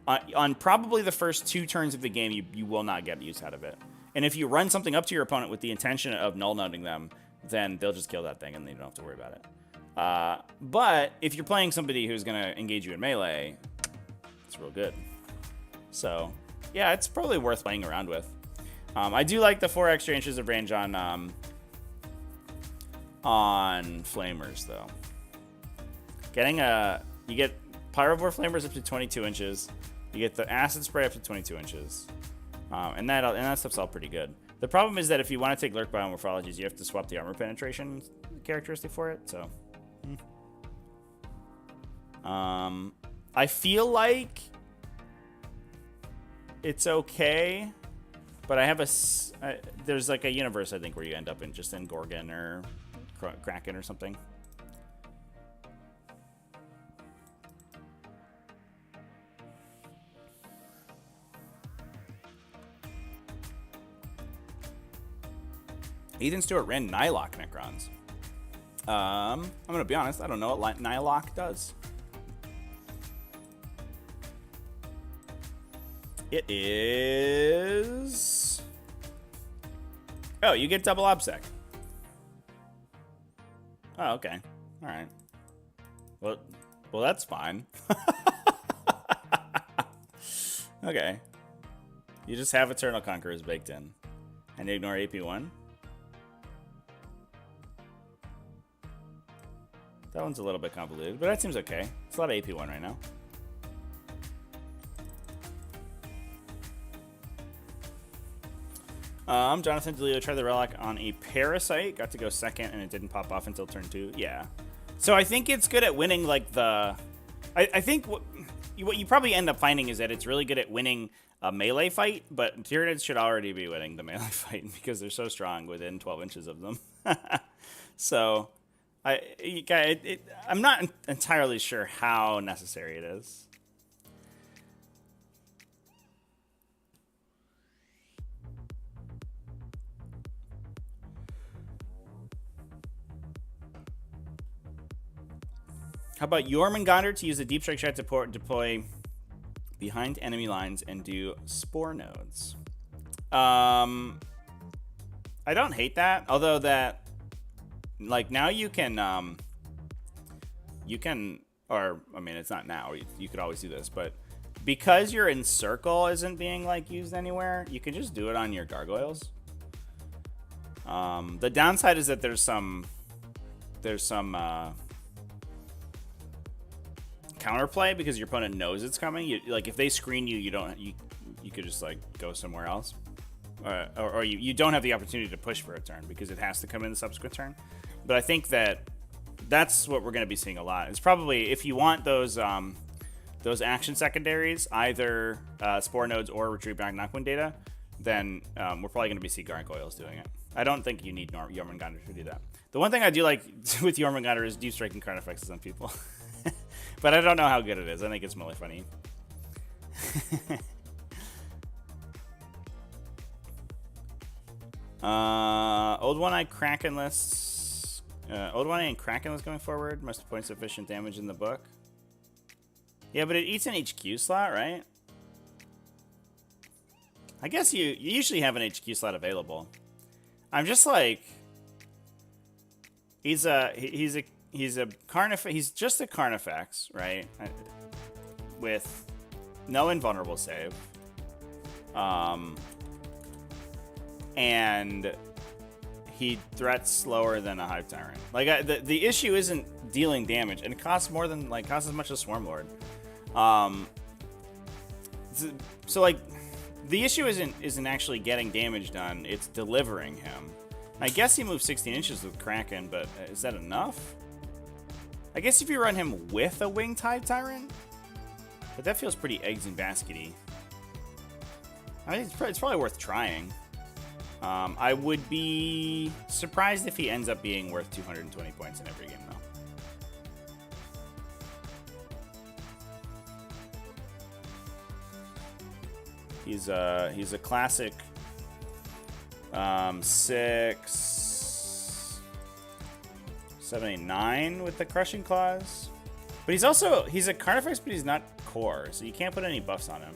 on probably the first 2 turns of the game, you will not get use out of it. And if you run something up to your opponent with the intention of null-nutting them, then they'll just kill that thing and you don't have to worry about it. But if you're playing somebody who's going to engage you in melee, it's real good. So yeah, it's probably worth playing around with. I do like the 4 extra inches of range on flamers though. You get pyrovore flamers up to 22 inches. You get the acid spray up to 22 inches. And that stuff's all pretty good. The problem is that if you want to take lurk biomorphologies, you have to swap the armor penetration characteristic for it. So, I feel like it's okay, but I have there's like a universe I think where you end up in just in Gorgon or Kraken or something. Ethan Stewart ran Nylock Necrons. I'm going to be honest, I don't know what Nylock does. It is... Oh, you get double obsec. Oh, okay. All right. Well, that's fine. Okay. You just have Eternal Conquerors baked in. And you ignore AP1? That one's a little bit convoluted, but that seems okay. It's a lot of AP1 right now. Jonathan DeLeo tried the relic on a parasite. Got to go second, and it didn't pop off until turn 2. Yeah. So I think it's good at winning, like, the... I think what you probably end up finding is that it's really good at winning a melee fight, but Tyranids should already be winning the melee fight because they're so strong within 12 inches of them. So... I'm not entirely sure how necessary it is. How about Jormungandr to use a deep strike shot to deploy behind enemy lines and do spore nodes? I don't hate that, although that, like, now you can, or, I mean, it's not now, you could always do this, but because your encircle isn't being, like, used anywhere, you can just do it on your gargoyles. The downside is that there's some counterplay because your opponent knows it's coming. Like, if they screen you, you could just, like, go somewhere else. Or you don't have the opportunity to push for a turn because it has to come in the subsequent turn. But I think that's what we're going to be seeing a lot. It's probably, if you want those action secondaries, either Spore Nodes or Retreat Back Knockwind data, then we're probably going to be seeing Gargoyles doing it. I don't think you need Jormungandr to do that. The one thing I do like with Jormungandr is deep striking card effects on people. But I don't know how good it is. I think it's really funny. Old One-Eye Kraken lists. Old One-Eye and Kraken list going forward. Most points efficient damage in the book. Yeah, but it eats an HQ slot, right? I guess you usually have an HQ slot available. I'm just like, he's just a Carnifex, right? With no invulnerable save. And he threats slower than a Hive Tyrant. Like, the issue isn't dealing damage, and it costs more than, like, costs as much as Swarmlord. So, like, the issue isn't actually getting damage done, it's delivering him. I guess he moves 16 inches with Kraken, but is that enough? I guess if you run him with a Winged Hive Tyrant, but that feels pretty eggs and baskety. I mean, it's probably worth trying. I would be surprised if he ends up being worth 220 points in every game, though. He's a classic 6, 7, 8, 9 with the Crushing Claws. But he's a Carnifex, but he's not core, so you can't put any buffs on him.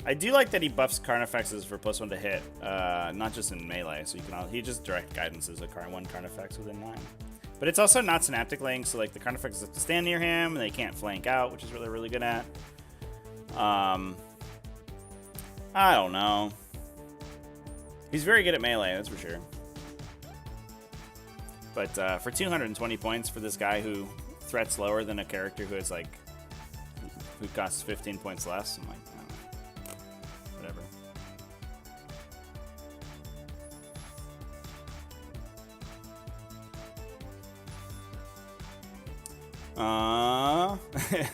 I do like that he buffs Carnifexes for +1 to hit, not just in melee, so he just direct guidances a one Carnifex within 9. But it's also not Synaptic Link, so like the Carnifexes have to stand near him, and they can't flank out, which is really, really good at. I don't know. He's very good at melee, that's for sure. But for 220 points for this guy who threats lower than a character who is like, who costs 15 points less, I'm like, I don't know. Whatever.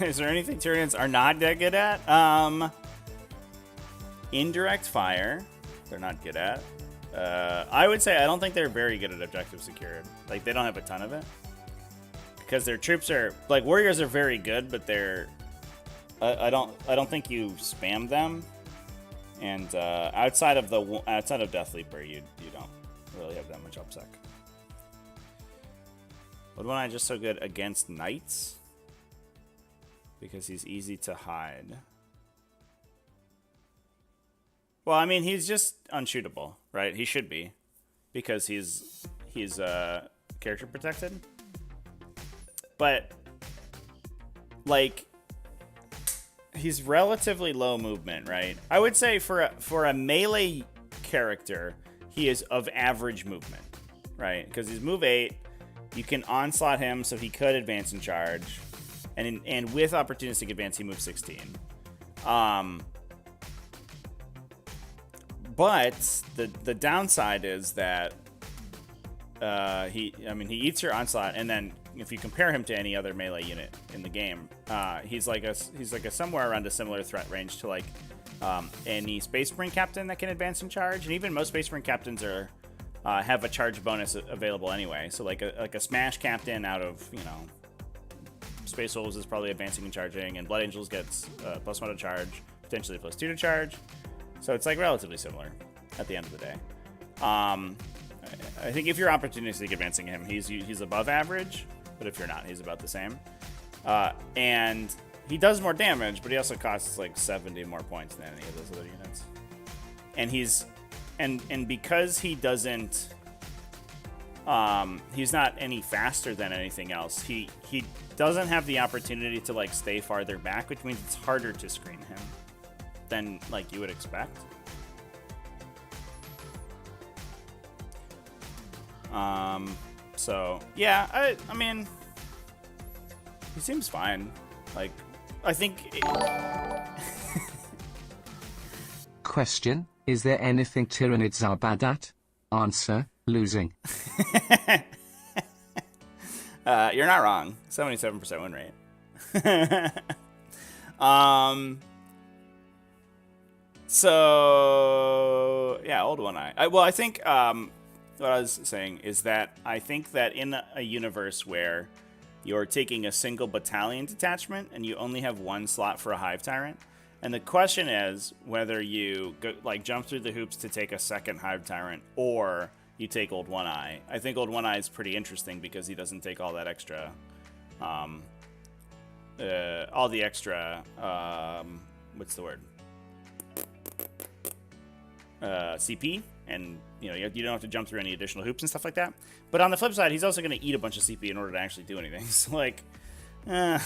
Is there anything Tyranids are not that good at? Indirect fire, they're not good at. I would say I don't think they're very good at objective secured. Like, they don't have a ton of it. Because their troops are, like, warriors are very good, but they're, I don't think you spam them. And outside of Death Leaper, you don't really have that much upsec. What one I just so good against knights? Because he's easy to hide. Well, I mean, he's just unshootable, right? He should be, because he's character protected. But like, he's relatively low movement, right? I would say for a melee character, he is of average movement, right? Because he's move 8. You can onslaught him, so he could advance and charge, and with opportunistic advance, he moves 16. But the downside is that he eats your onslaught, and then if you compare him to any other melee unit in the game, he's like a somewhere around a similar threat range to like any Space Marine captain that can advance and charge, and even most Space Marine captains are have a charge bonus available anyway. So like a Smash captain out of, you know, Space Wolves is probably advancing and charging, and Blood Angels gets +1 to charge, potentially +2 to charge. So it's like relatively similar at the end of the day. I think if you're opportunistic advancing him, he's above average, but if you're not, he's about the same. And he does more damage, but he also costs like 70 more points than any of those other units. And he's and because he doesn't he's not any faster than anything else. He doesn't have the opportunity to like stay farther back, which means it's harder to screen him than like you would expect. So yeah, I mean, he seems fine. Like, I think. Question: is there anything Tyranids are bad at? Answer: losing. You're not wrong. 77% win rate. So yeah, old one eye. Well, I think what I was saying is that I think that in a universe where you're taking a single battalion detachment and you only have one slot for a Hive Tyrant, and the question is whether you go, like jump through the hoops to take a second Hive Tyrant or you take Old One Eye. I think Old One Eye is pretty interesting because he doesn't take all that extra, all the extra, what's the word? CP, and you know you don't have to jump through any additional hoops and stuff like that. But on the flip side, he's also going to eat a bunch of CP in order to actually do anything. So like, no.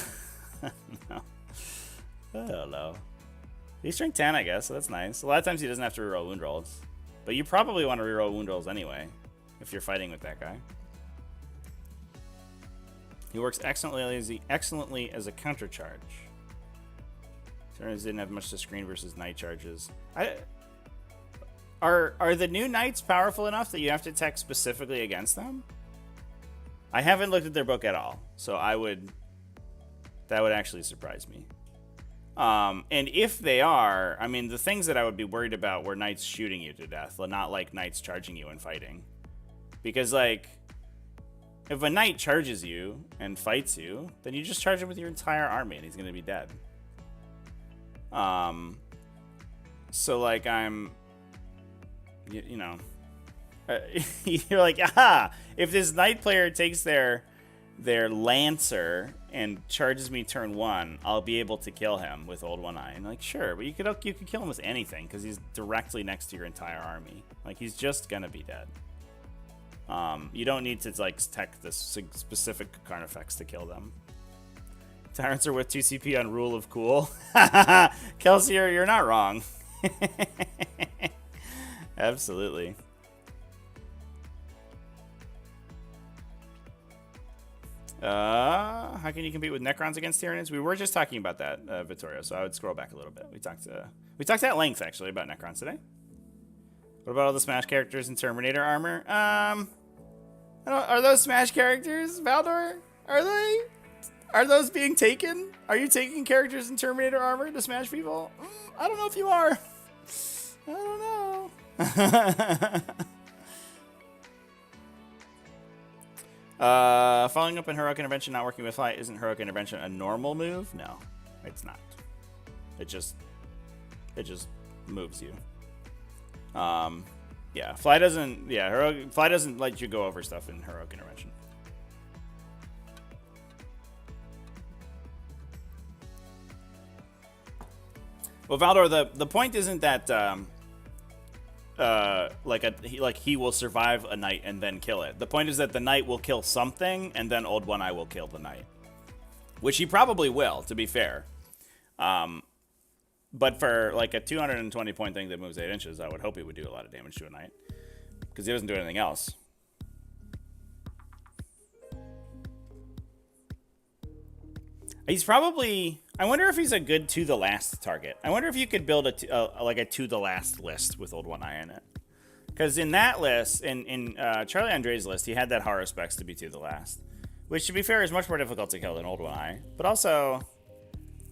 I don't know. He's strength 10, I guess, so that's nice. A lot of times he doesn't have to reroll wound rolls, but you probably want to reroll wound rolls anyway if you're fighting with that guy. He works excellently as a counter charge. Tyranids didn't have much to screen versus night charges. Are the new knights powerful enough that you have to tech specifically against them? I haven't looked at their book at all, so that would actually surprise me. And if they are, I mean, the things that I would be worried about were knights shooting you to death, not like knights charging you and fighting. Because like, if a knight charges you and fights you, then you just charge him with your entire army and he's gonna be dead. So like you know, you're like, aha, if this knight player takes their lancer and charges me turn 1, I'll be able to kill him with Old One Eye. And like, sure, but you could kill him with anything because he's directly next to your entire army. Like, he's just gonna be dead. You don't need to like tech the specific Carnifex to kill them. Tyrants are with 2 CP on Rule of Cool. Kelsey, you're not wrong. Absolutely. How can you compete with Necrons against Tyranids? We were just talking about that, Vittorio, so I would scroll back a little bit. We talked at length, actually, about Necrons today. What about all the Smash characters in Terminator armor? Are those Smash characters, Valdor? Are those being taken? Are you taking characters in Terminator armor to Smash people? I don't know if you are. I don't know. Following up on Heroic Intervention not working with Fly, isn't Heroic Intervention a normal move? No, it's not. It just moves you. Yeah, Fly doesn't let you go over stuff in Heroic Intervention. Well, Valdor, the point isn't that he will survive a knight and then kill it. The point is that the knight will kill something, and then Old One Eye will kill the knight, which he probably will, to be fair. But for like a 220 point thing that moves 8 inches, I would hope he would do a lot of damage to a knight because he doesn't do anything else. He's probably. I wonder if he's a good to the last target. I wonder if you could build a to the last list with Old One Eye in it. Because in that list, in Charlie Andre's list, he had that horror specs to be to the last, which to be fair is much more difficult to kill than Old One Eye. But also,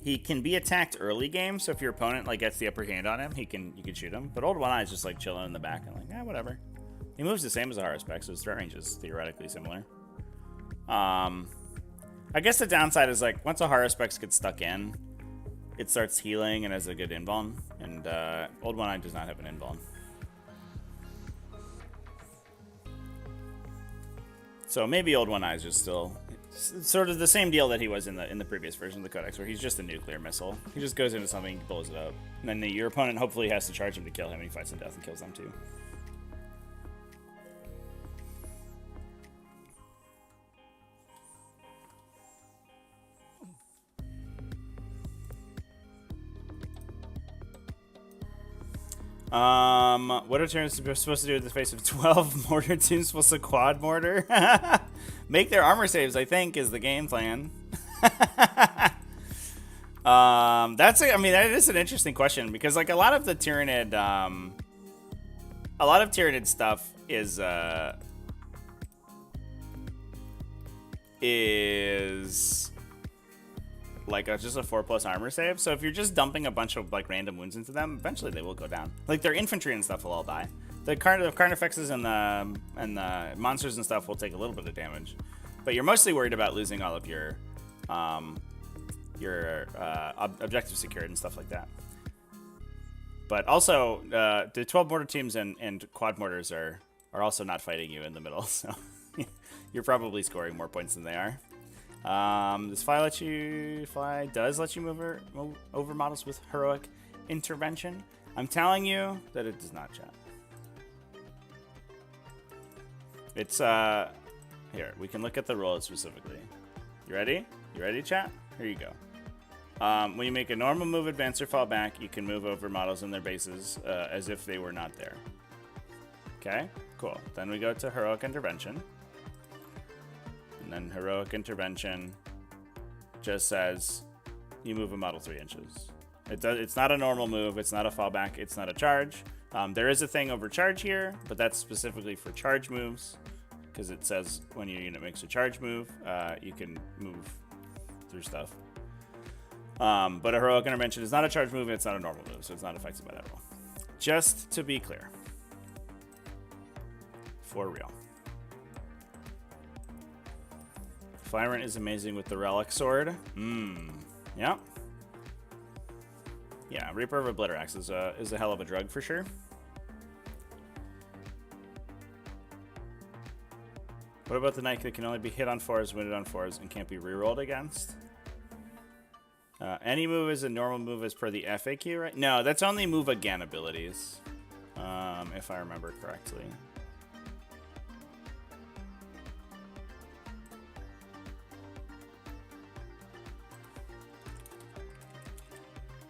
he can be attacked early game. So if your opponent like gets the upper hand on him, you can shoot him. But Old One Eye is just like chilling in the back and like, whatever. He moves the same as a horror spec, so his threat range is theoretically similar. I guess the downside is like once a horror specs gets stuck in, it starts healing and has a good invuln, and Old One Eye does not have an invuln. So maybe Old One Eye is just still Sort of the same deal that he was in the previous version of the Codex, where he's just a nuclear missile. He just goes into something, blows it up, and then your opponent hopefully has to charge him to kill him, and he fights to death and kills them too. What are Tyranids supposed to do in the face of 12 mortar teams plus a quad mortar? Make their armor saves, I think, is the game plan. I mean, that is an interesting question, because like a lot of Tyranid stuff is like just a 4+ armor save. So if you're just dumping a bunch of like random wounds into them, eventually they will go down. Like their infantry and stuff will all die. The Carnifexes and the monsters and stuff will take a little bit of damage, but you're mostly worried about losing all of your objectives secured and stuff like that. But also, the 12 mortar teams and quad mortars are also not fighting you in the middle, so you're probably scoring more points than they are. This fly does let you move over models with heroic intervention. I'm telling you that it does not, chat. It's here, we can look at the rules specifically. You ready? You ready, chat? Here you go. When you make a normal move, advance, or fall back, you can move over models in their bases as if they were not there. Okay, cool. Then we go to heroic intervention. And then heroic intervention just says you move a model 3 inches. It's not a normal move. It's not a fallback. It's not a charge. There is a thing over charge here, but that's specifically for charge moves, because it says when your unit makes a charge move, you can move through stuff. But a heroic intervention is not a charge move. It's not a normal move, so it's not affected by that rule. Just to be clear. For real. Tyrant is amazing with the relic sword. Yep. Yeah, Reaper of Obliterax is a hell of a drug for sure. What about the knight that can only be hit on 4s, wounded on 4s, and can't be rerolled against? Any move is a normal move as per the FAQ, right? No, that's only move again abilities, if I remember correctly.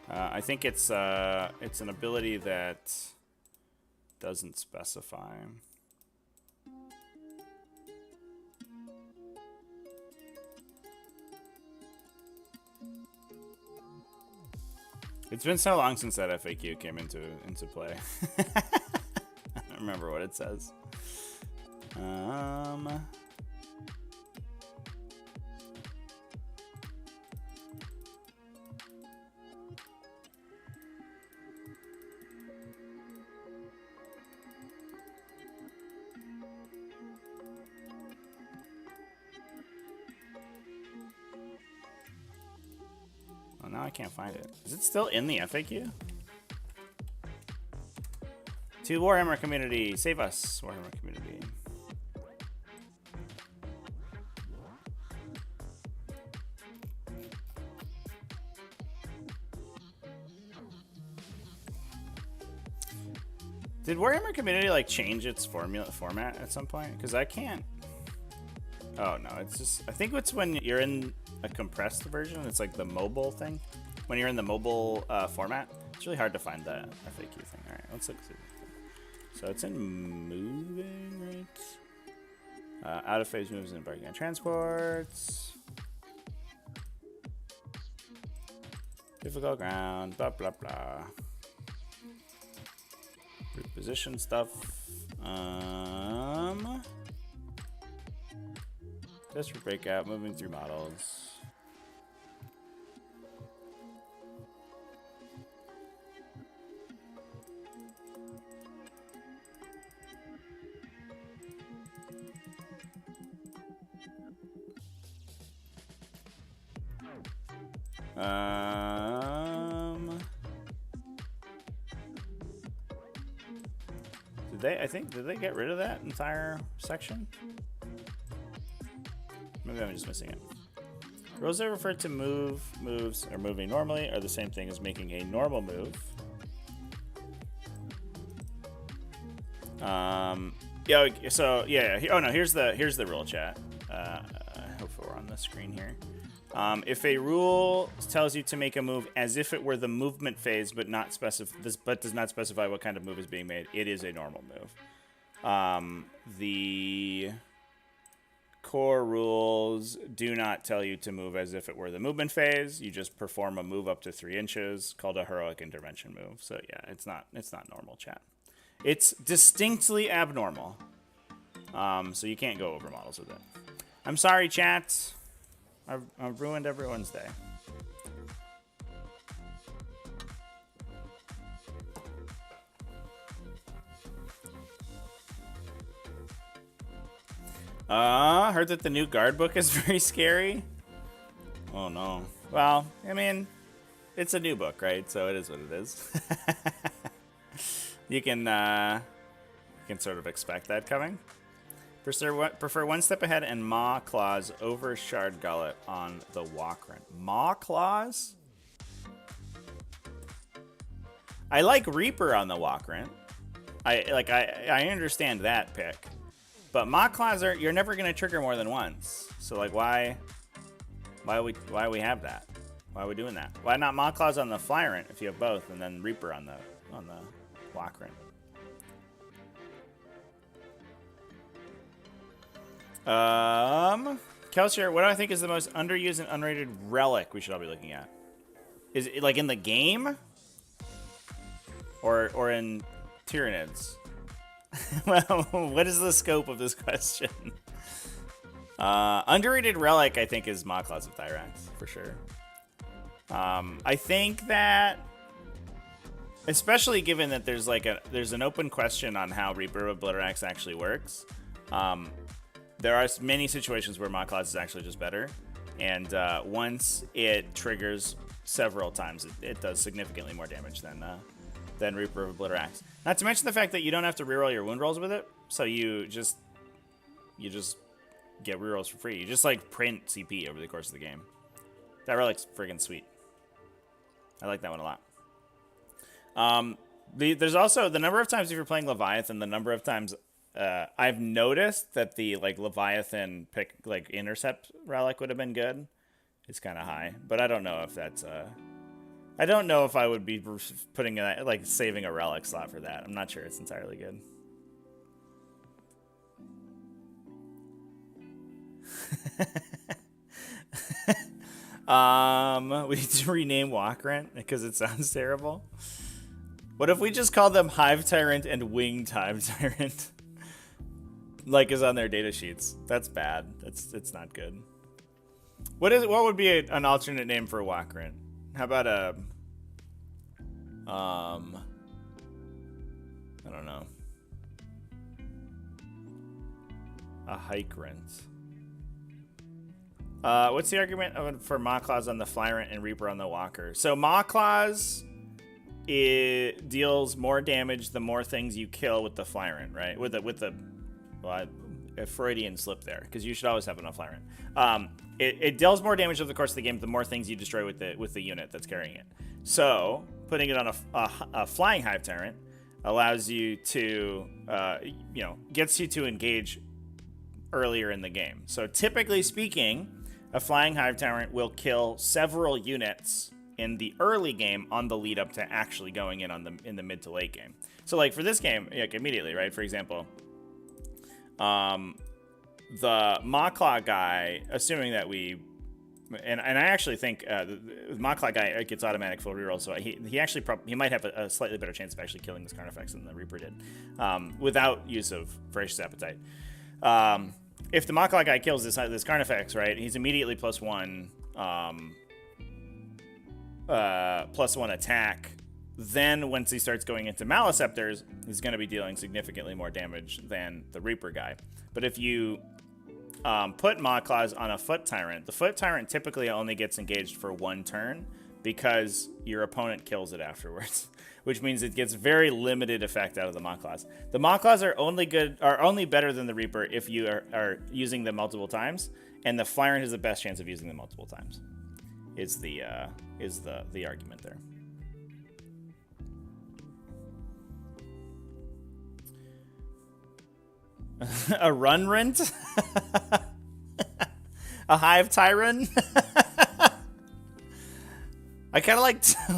I think it's an ability that doesn't specify. It's been so long since that FAQ came into play. I don't remember what it says. Oh, now I can't find it. Is it still in the FAQ? To Warhammer community, save us, Warhammer community. Did Warhammer community like change its format at some point? Because I can't. Oh no, it's just, I think it's when you're in a compressed version. It's like the mobile thing. When you're in the mobile format, it's really hard to find the FAQ thing. All right, let's look through. So it's in moving, right? Out of phase moves and embarking on transports. Difficult ground, blah blah blah. Reposition stuff. Just for breakout, moving through models. Did they get rid of that entire section? Maybe I'm just missing it. Rules that refer to moves, or moving normally are the same thing as making a normal move. Yeah. So yeah. Oh no. Here's the rule, chat. Hopefully we're on the screen here. If a rule tells you to make a move as if it were the movement phase, but does not specify what kind of move is being made, it is a normal move. The core rules do not tell you to move as if it were the movement phase. You just perform a move up to 3 inches called a heroic intervention move. So yeah, it's not normal, chat. It's distinctly abnormal. So you can't go over models with it. I'm sorry, chat. I've ruined everyone's day. Heard that the new guard book is very scary. Oh no. Well, I mean, it's a new book, right? So it is what it is. You can sort of expect that coming. Prefer one step ahead and Maw Claws over Shard Gullet on the Walkrent. Maw Claws? I like Reaper on the Walkrent. I understand that pick. But Maw Claws you're never gonna trigger more than once. So like why we have that? Why are we doing that? Why not Maw Claws on the Flyrant if you have both, and then Reaper on the Walkrent? Kelsier, what do I think is the most underused and underrated relic we should all be looking at? Is it like in the game? Or in Tyranids? Well, what is the scope of this question? Underrated relic, I think, is Maw Claws of Thyrax, for sure. I think that, especially given that there's an open question on how Reaper of Blitteraxe actually works. There are many situations where Maw Claws is actually just better, and once it triggers several times, it does significantly more damage than Reaper of Blitteraxe. Not to mention the fact that you don't have to reroll your wound rolls with it, so you just get rerolls for free. You just like print CP over the course of the game. That relic's friggin' sweet. I like that one a lot. There's also the number of times if you're playing Leviathan, the number of times I've noticed that the Leviathan pick intercept relic would have been good. It's kind of high, but I don't know if that's I don't know if I would be putting saving a relic slot for that. I'm not sure it's entirely good. We need to rename Walkrent because it sounds terrible. What if we just call them Hive Tyrant and Winged Hive Tyrant? Like is on their data sheets. That's bad. It's not good. What would be an alternate name for Walkrent? How about I don't know. A Hikerent. What's the argument for Maw Claws on the Flyrant and Reaper on the Walker? So Maw Claws, it deals more damage the more things you kill with the Flyrant, right? With the a Freudian slip there, because you should always have enough Flyrant. It deals more damage over the course of the game the more things you destroy with the unit that's carrying it. So putting it on a flying Hive Tyrant allows you to gets you to engage earlier in the game. So typically speaking, a flying Hive Tyrant will kill several units in the early game on the lead up to actually going in the mid to late game. So like for this game, like immediately, right? For example, the Maw Claw guy, assuming that and I actually think the Maw Claw guy gets automatic full reroll, so he actually he might have a slightly better chance of actually killing this Carnifex than the Reaper did, without use of Voracious Appetite. If the Maw Claw guy kills this Carnifex, right, he's immediately +1 +1 attack. Then once he starts going into Maliceptors, he's going to be dealing significantly more damage than the Reaper guy. But if you put Maw Claws on a Foot Tyrant, the Foot Tyrant typically only gets engaged for 1 turn because your opponent kills it afterwards, which means it gets very limited effect out of the Maw Claws. The Maw Claws are only better than the Reaper if you are using them multiple times, and the Flyrant has the best chance of using them multiple times. Is the argument there. A run rent? A Hive Tyrant? I kind of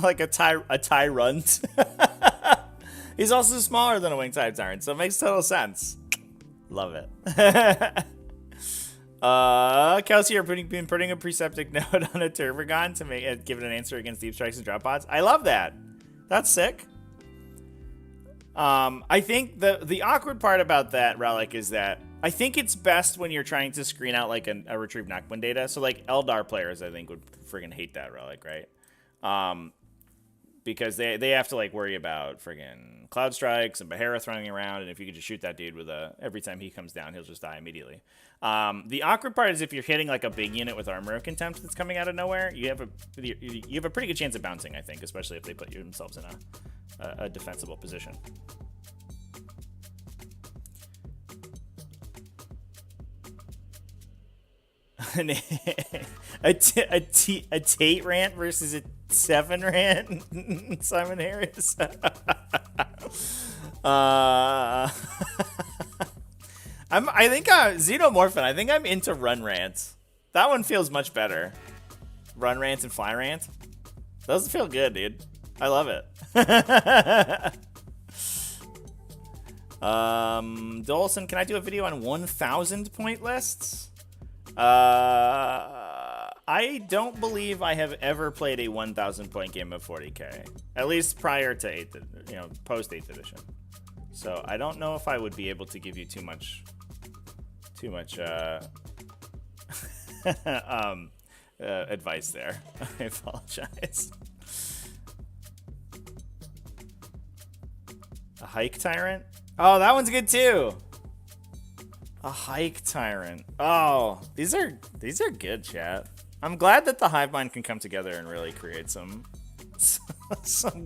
like a Tyrant. He's also smaller than a winged Hive Tyrant, so it makes total sense. Love it. Kelsey, you're putting a preceptic note on a Tervigon to give it an answer against deep strikes and drop pods. I love that. That's sick. I think the awkward part about that relic is that I think it's best when you're trying to screen out like a retrieve knockwind data. So like Eldar players, I think would friggin' hate that relic, right? Because they have to like worry about friggin' cloud strikes and Bahara throwing around, and if you could just shoot that dude with every time he comes down, he'll just die immediately. The awkward part is if you're hitting like a big unit with armor of contempt that's coming out of nowhere, you have a pretty good chance of bouncing, I think, especially if they put themselves in a defensible position. a Tate rant versus a 7 rant. Simon Harris. I think Xenomorphin. I think I'm into run rants. That one feels much better. Run rants and fly rant. Those feel good, dude. I love it. Dolson, can I do a video on 1,000 point lists? I don't believe I have ever played a 1,000 point game of 40k, at least prior to post 8th edition. So I don't know if I would be able to give you too much advice there. I apologize. A Hike Tyrant? Oh, that one's good too. A Hike Tyrant. Oh, these are good, chat. I'm glad that the hive mind can come together and really create some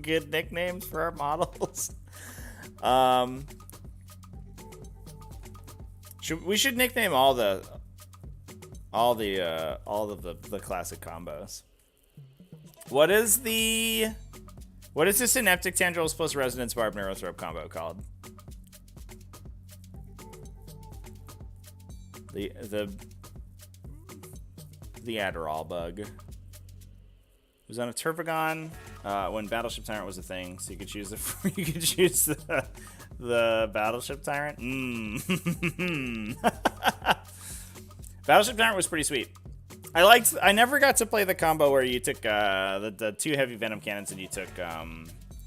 good nicknames for our models. We should nickname all of the classic combos. What is the Synaptic Tendrils plus Resonance Barb Neurothrope combo called? The Adderall bug. It was on a Tervigon when Battleship Tyrant was a thing, so you could choose the Battleship Tyrant. Battleship Tyrant was pretty sweet. I never got to play the combo where you took the 2 heavy venom cannons and you took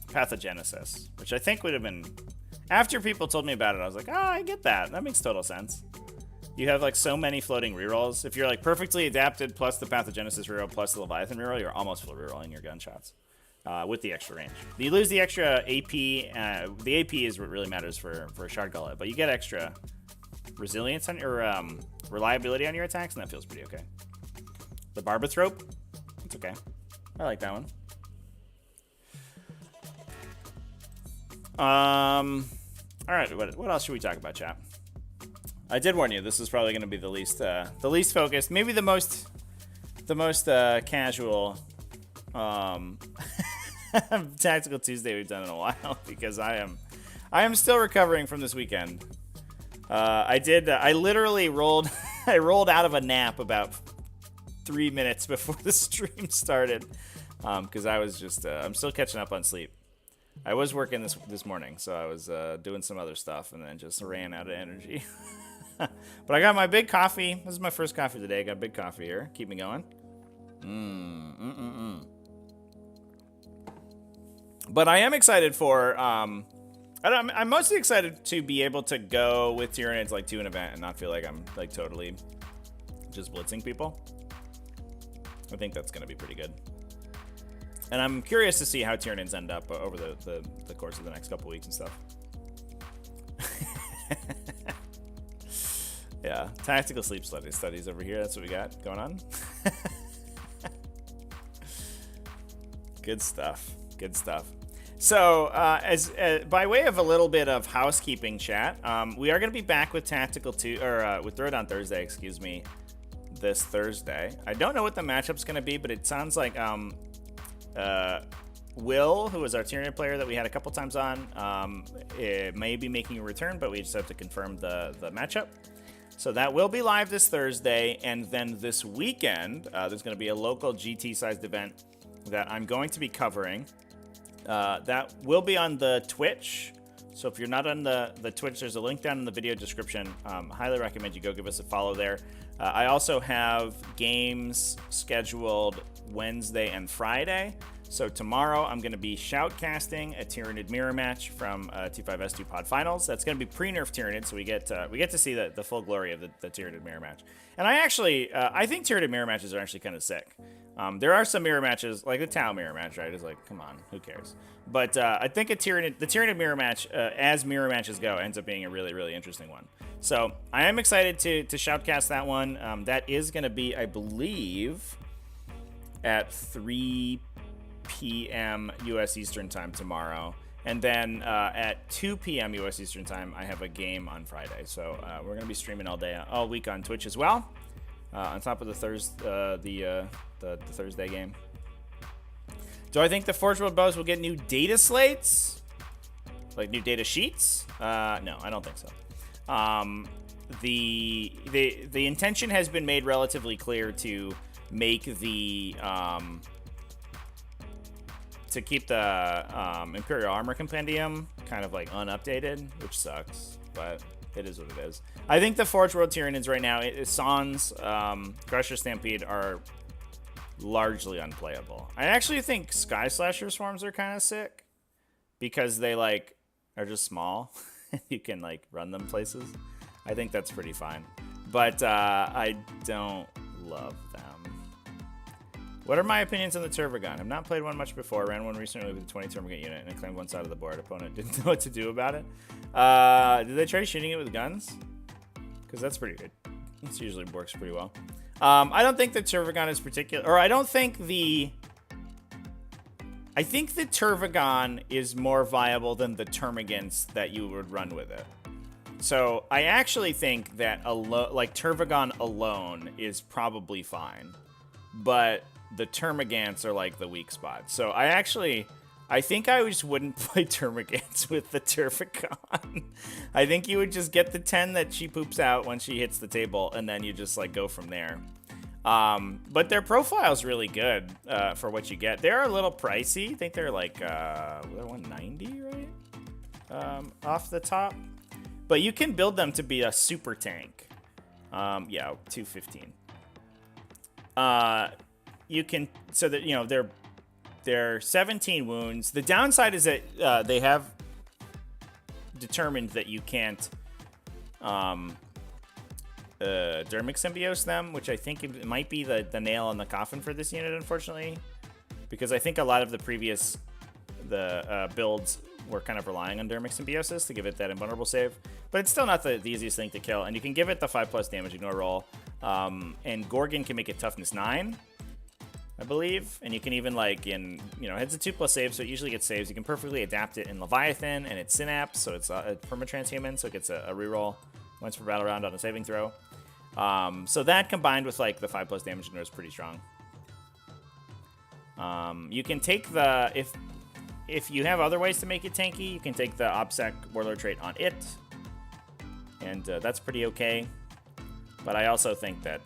Pathogenesis, which I think would have been, after people told me about it, I was like, I get that. That makes total sense. You have like so many floating rerolls. If you're like perfectly adapted plus the Pathogenesis reroll plus the Leviathan reroll, you're almost full rerolling your gunshots with the extra range. You lose the extra AP. The AP is what really matters for a Shard Gullet, but you get extra resilience on your reliability on your attacks, and that feels pretty okay. The Barbathrope, it's okay. I like that one. All right, what else should we talk about, chat? I did warn you. This is probably going to be the least focused, maybe the most casual Tactical Tuesday we've done in a while, because I am still recovering from this weekend. I literally rolled out of a nap about 3 minutes before the stream started, because I was just I'm still catching up on sleep. I was working this morning, so I was doing some other stuff and then just ran out of energy. But I got my big coffee. This is my first coffee today. I got big coffee here. Keep me going. But I am excited for I'm mostly excited to be able to go with Tyranids like to an event and not feel like I'm like totally just blitzing people. I think that's gonna be pretty good. And I'm curious to see how Tyranids end up over the course of the next couple weeks and stuff. Yeah, tactical sleep studies over here. That's what we got going on. Good stuff. Good stuff. So, as by way of a little bit of housekeeping chat, we are going to be back with with Throwdown Thursday, excuse me, this Thursday. I don't know what the matchup's going to be, but it sounds like Will, who was our Tyranid player that we had a couple times on, it may be making a return, but we just have to confirm the matchup. So that will be live this Thursday, and then this weekend, there's going to be a local GT-sized event that I'm going to be covering. That will be on the Twitch. So if you're not on the Twitch, there's a link down in the video description. Highly recommend you go give us a follow there. I also have games scheduled Wednesday and Friday. So tomorrow I'm going to be shoutcasting a Tyranid mirror match from T5S2 Pod Finals. That's going to be pre-nerf Tyranid, so we get to see the full glory of the Tyranid mirror match. And I actually I think Tyranid mirror matches are actually kind of sick. There are some mirror matches, like the Tau mirror match, right? It's like, come on, who cares? But I think the Tyranid mirror match, as mirror matches go, ends up being a really, really interesting one. So I am excited to shoutcast that one. That is going to be, I believe, at 3 p.m. U.S. Eastern Time tomorrow. And then at 2 p.m. U.S. Eastern Time, I have a game on Friday. So we're going to be streaming all week on Twitch as well, on top of the Thursday game. Do I think the Forge World bows will get new data slates? Like new data sheets? No, I don't think so. The intention has been made relatively clear to make the to keep the Imperial Armor Compendium kind of like unupdated, which sucks, but it is what it is. I think the Forge World Tyranids right now, Sans, Crusher Stampede are largely unplayable. I actually think Sky Slasher Swarms are kind of sick because they like are just small. You can like run them places. I think that's pretty fine, but I don't love them. What are my opinions on the Tervigon? I've not played one much before. I ran one recently with a 20 Termagant unit and it claimed one side of the board. Opponent didn't know what to do about it. Did they try shooting it with guns? Because that's pretty good. It usually works pretty well. I don't think the Tervigon is particular, or I think the Tervigon is more viable than the Termagants that you would run with it. So I actually think that like Tervigon alone is probably fine, but the Termagants are like the weak spot. So I think I just wouldn't play Termagants with the Tervigon. I think you would just get the 10 that she poops out when she hits the table, and then you just like go from there. But their profile's really good for what you get. They're a little pricey. I think they're like they're 190, right? Off the top. But you can build them to be a super tank. Yeah, 215. You can, so that, you know, they're 17 wounds. The downside is that they have determined that you can't Dermic Symbiose them, which I think it might be the nail in the coffin for this unit, unfortunately, because I think a lot of the previous builds were kind of relying on Dermic Symbiosis to give it that invulnerable save, but it's still not the easiest thing to kill, and you can give it the 5+ damage ignore roll, and Gorgon can make it toughness 9, I believe, and you can even, like, in, you know, it's a 2+ save, so it usually gets saves. You can perfectly adapt it in Leviathan, and it's Synapse, so it's a perma-transhuman, so it gets a reroll once per battle round on a saving throw. So that combined with, like, the 5+ damage ignore is pretty strong. You can take the, if you have other ways to make it tanky, you can take the OBSEC Warlord trait on it, and that's pretty okay. But I also think that,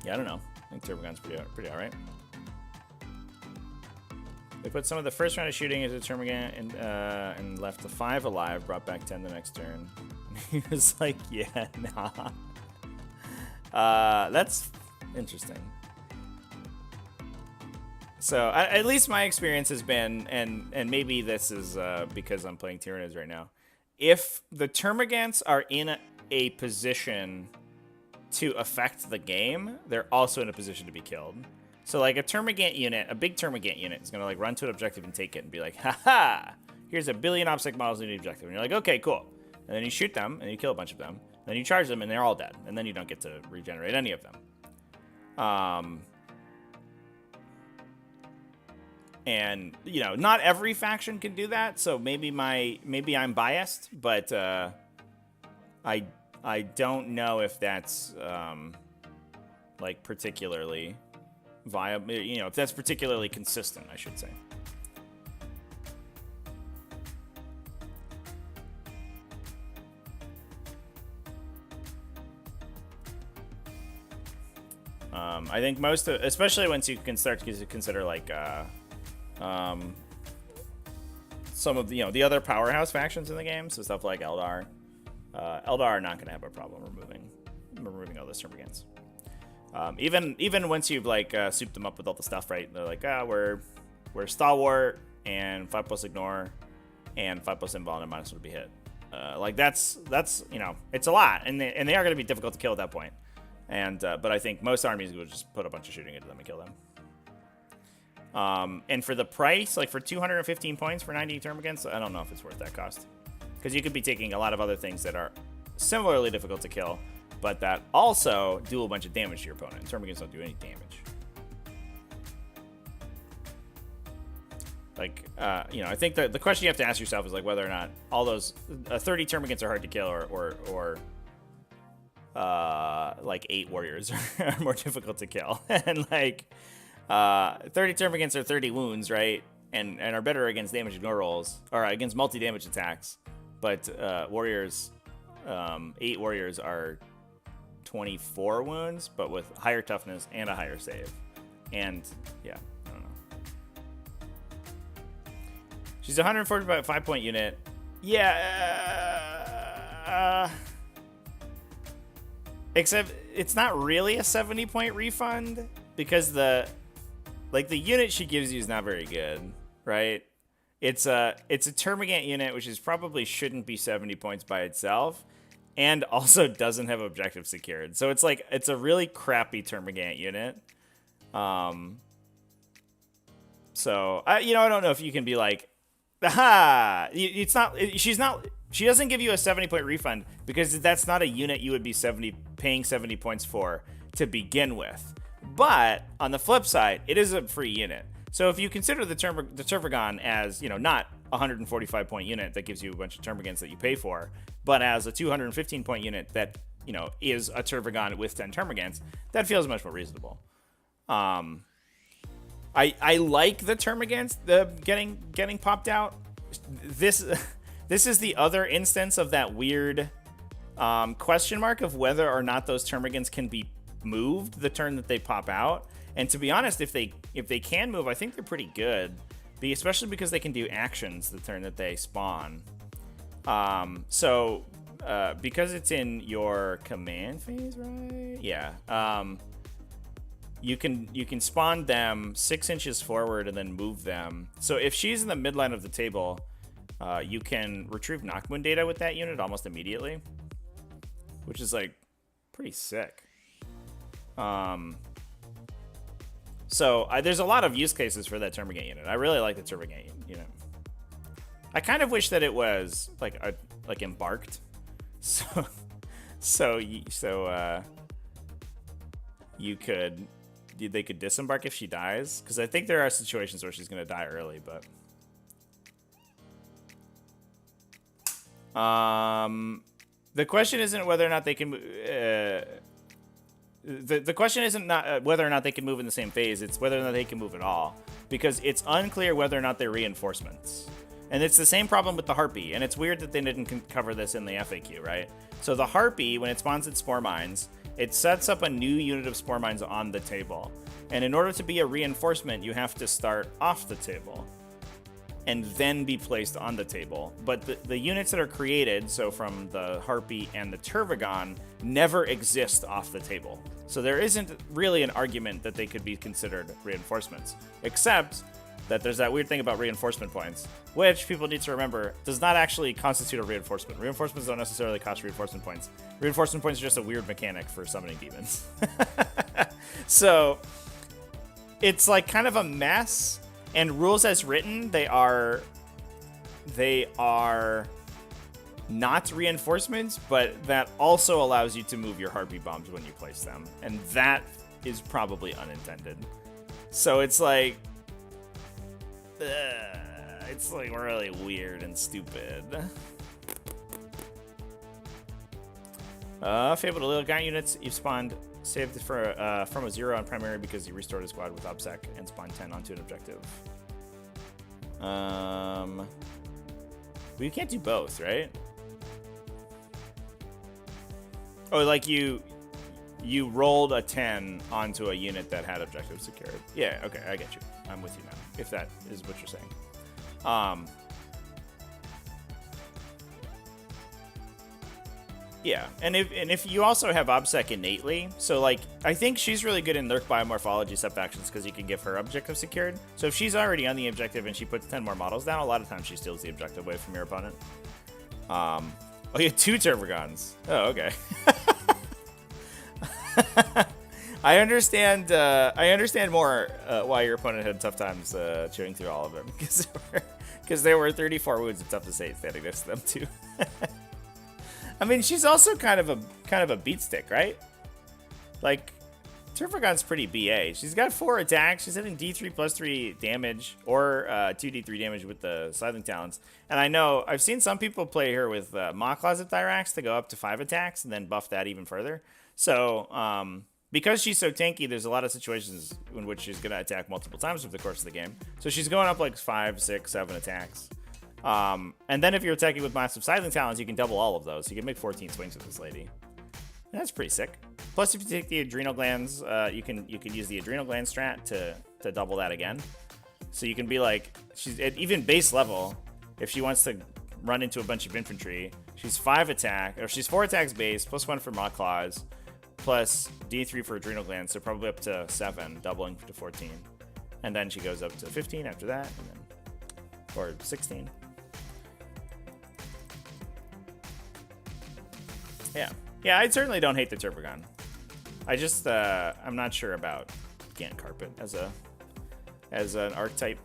yeah, I don't know. I think Tervigon's pretty alright. They put some of the first round of shooting as a Termagant and left the 5 alive, brought back 10 the next turn. He was like, yeah, nah. That's interesting. So at least my experience has been, and maybe this is because I'm playing Tyranids right now, if the Termagants are in a position to affect the game, they're also in a position to be killed. So like a Termagant unit, a big Termagant unit is gonna like run to an objective and take it and be like, haha, here's 1 billion OBSEC models in the objective. And you're like, okay, cool. And then you shoot them and you kill a bunch of them. And then you charge them and they're all dead. And then you don't get to regenerate any of them. And, you know, not every faction can do that, so maybe I'm biased, but I don't know if that's like particularly viable, you know, if that's particularly consistent, I should say. I think most of, especially once you can start to consider like some of the, you know, the other powerhouse factions in the game, so stuff like Eldar. Eldar are not going to have a problem removing all those termagants. Even once you've like souped them up with all the stuff, right? They're like, we're stalwart and 5+ ignore and 5+ invuln and -1 to be hit. Like that's you know, it's a lot, and they are going to be difficult to kill at that point. And but I think most armies will just put a bunch of shooting into them and kill them. And for the price, like for 215 points for 90 termagants, I don't know if it's worth that cost, because you could be taking a lot of other things that are similarly difficult to kill, but that also do a bunch of damage to your opponent. Termagants don't do any damage. Like, you know, I think that the question you have to ask yourself is like whether or not all those 30 termagants are hard to kill, or like 8 warriors are more difficult to kill. And like 30 termagants are 30 wounds, right? And are better against damage ignore rolls, or against multi-damage attacks. But warriors, 8 warriors are 24 wounds, but with higher toughness and a higher save. And yeah, I don't know. She's a 145-point unit. Yeah. Except it's not really a 70-point refund, because the unit she gives you is not very good, right? It's a termagant unit, which is probably shouldn't be 70 points by itself, and also doesn't have objective secured. So it's like, it's a really crappy termagant unit. So you know, I don't know if you can be like, aha, it's not, she doesn't give you a 70-point refund, because that's not a unit you would be paying 70 points for to begin with. But on the flip side, it is a free unit. So if you consider the Tervigon as, you know, not a 145-point unit that gives you a bunch of termagants that you pay for, but as a 215-point unit that, you know, is a Tervigon with 10 termagants, that feels much more reasonable. I like the termagants getting popped out. This is the other instance of that weird question mark of whether or not those termagants can be moved the turn that they pop out. And to be honest, if they can move, I think they're pretty good, especially because they can do actions the turn that they spawn. So because it's in your command phase, right? Yeah. You can spawn them 6 inches forward and then move them. So if she's in the midline of the table, you can retrieve Knockmoon data with that unit almost immediately, which is like pretty sick. So there's a lot of use cases for that Termagant unit. I really like the Termagant unit. I kind of wish that it was like embarked, they could disembark if she dies, because I think there are situations where she's gonna die early, but the question isn't whether or not they can. The question isn't not whether or not they can move in the same phase. It's whether or not they can move at all, because it's unclear whether or not they're reinforcements. And it's the same problem with the Harpy, and it's weird that they didn't cover this in the FAQ, right? So the Harpy, when it spawns its Spore Mines, it sets up a new unit of Spore Mines on the table. And in order to be a reinforcement, you have to start off the table and then be placed on the table. But the units that are created, so from the Harpy and the Tervigon, never exist off the table. So there isn't really an argument that they could be considered reinforcements, except that there's that weird thing about reinforcement points, which people need to remember does not actually constitute a reinforcement. Reinforcements don't necessarily cost reinforcement points. Reinforcement points are just a weird mechanic for summoning demons. So it's like kind of a mess. And rules as written, they are not reinforcements, but that also allows you to move your Harpy bombs when you place them. And that is probably unintended. So it's like, It's like really weird and stupid. Fabled little guy units. You've spawned saved for from a 0 on primary because you restored a squad with OBSEC and spawned 10 onto an objective. Well, you can't do both, right? Oh, like you rolled a 10 onto a unit that had objective secured. Yeah, okay, I get you. I'm with you now, if that is what you're saying. Yeah, and if you also have OBSEC innately, so like I think she's really good in Lurk Biomorphology sub-factions because you can give her objective secured. So if she's already on the objective and she puts 10 more models down, a lot of times she steals the objective away from your opponent. Oh, you have 2 Tervigons. Oh, okay. I understand more why your opponent had tough times chewing through all of them because there were 34 wounds and tough to save standing next to them too. I mean, she's also kind of a beat stick, right? Like, Tervigon's pretty BA. She's got 4 attacks. She's hitting D3 plus 3 damage or 2D3 damage with the Scything Talons. And I know I've seen some people play her with Maw Closet Thyrax to go up to 5 attacks and then buff that even further. So, because she's so tanky, there's a lot of situations in which she's going to attack multiple times over the course of the game. So she's going up like 5, 6, 7 attacks. And then if you're attacking with massive Scything Talons, you can double all of those. You can make 14 swings with this lady. And that's pretty sick. Plus, if you take the adrenal glands, you can use the adrenal gland strat to double that again. So you can be like, she's at even base level. If she wants to run into a bunch of infantry, she's 5 attack, or she's 4 attacks base, plus 1 for Maw Claws, plus D3 for adrenal glands, so probably up to 7, doubling to 14. And then she goes up to 15 after that, and then, or 16. Yeah, I certainly don't hate the Tervigon. I just, I'm not sure about Gant Carpet as an archetype.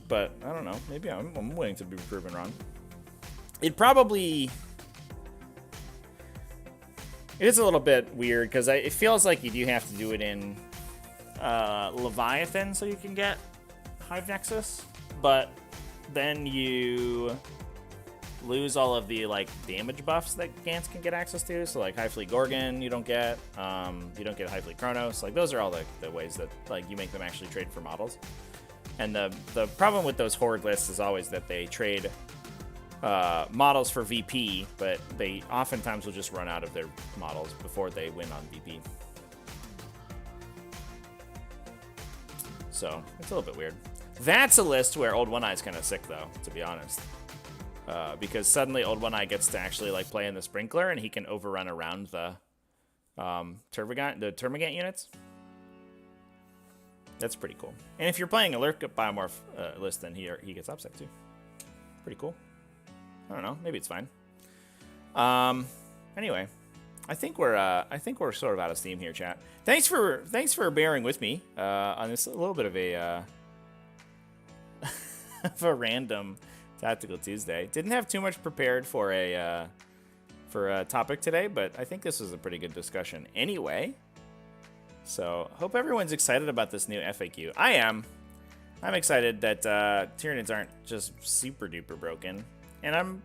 But, I don't know, maybe I'm willing to be proven wrong. It is a little bit weird, because it feels like you do have to do it in Leviathan so you can get Hive Nexus, but then you lose all of the like damage buffs that Gants can get access to. So like High Fleet Gorgon, you don't get High Fleet Chronos. Like those are all the ways that like you make them actually trade for models. And the problem with those horde lists is always that they trade models for VP, but they oftentimes will just run out of their models before they win on VP. So it's a little bit weird. That's a list where Old One Eye is kind of sick though, to be honest. Because suddenly Old One Eye gets to actually like play in the Sprinkler, and he can overrun around the Termagant units. That's pretty cool. And if you're playing a Lurk Biomorph list, then he gets OBSEC too. Pretty cool. I don't know. Maybe it's fine. Anyway, I think we're sort of out of steam here, chat. Thanks for bearing with me on this a little bit of a of a random Tactical Tuesday. Didn't have too much prepared for a topic today, but I think this was a pretty good discussion anyway. So hope everyone's excited about this new FAQ. I am. I'm excited that Tyranids aren't just super duper broken, and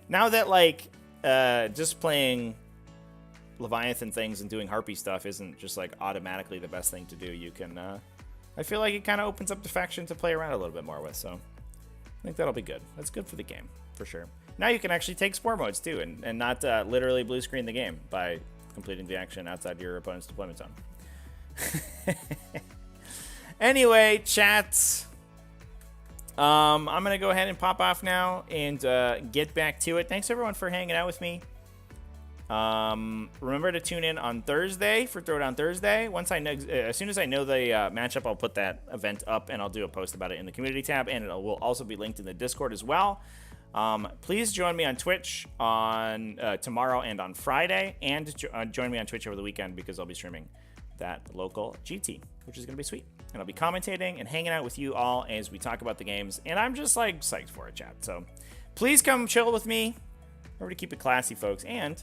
now that like just playing Leviathan things and doing Harpy stuff isn't just like automatically the best thing to do. You can. I feel like it kind of opens up the faction to play around a little bit more with. So I think that'll be good. That's good for the game, for sure. Now you can actually take Spore modes, too, and not literally blue screen the game by completing the action outside your opponent's deployment zone. Anyway, chat. I'm going to go ahead and pop off now and get back to it. Thanks, everyone, for hanging out with me. Remember to tune in on Thursday for Throwdown Thursday. As soon as I know the matchup, I'll put that event up and I'll do a post about it in the community tab, and it will also be linked in the Discord as well. Please join me on Twitch on tomorrow and on Friday, and join me on Twitch over the weekend because I'll be streaming that local GT, which is going to be sweet. And I'll be commentating and hanging out with you all as we talk about the games, and I'm just like psyched for it, chat. So please come chill with me. Remember to keep it classy, folks, and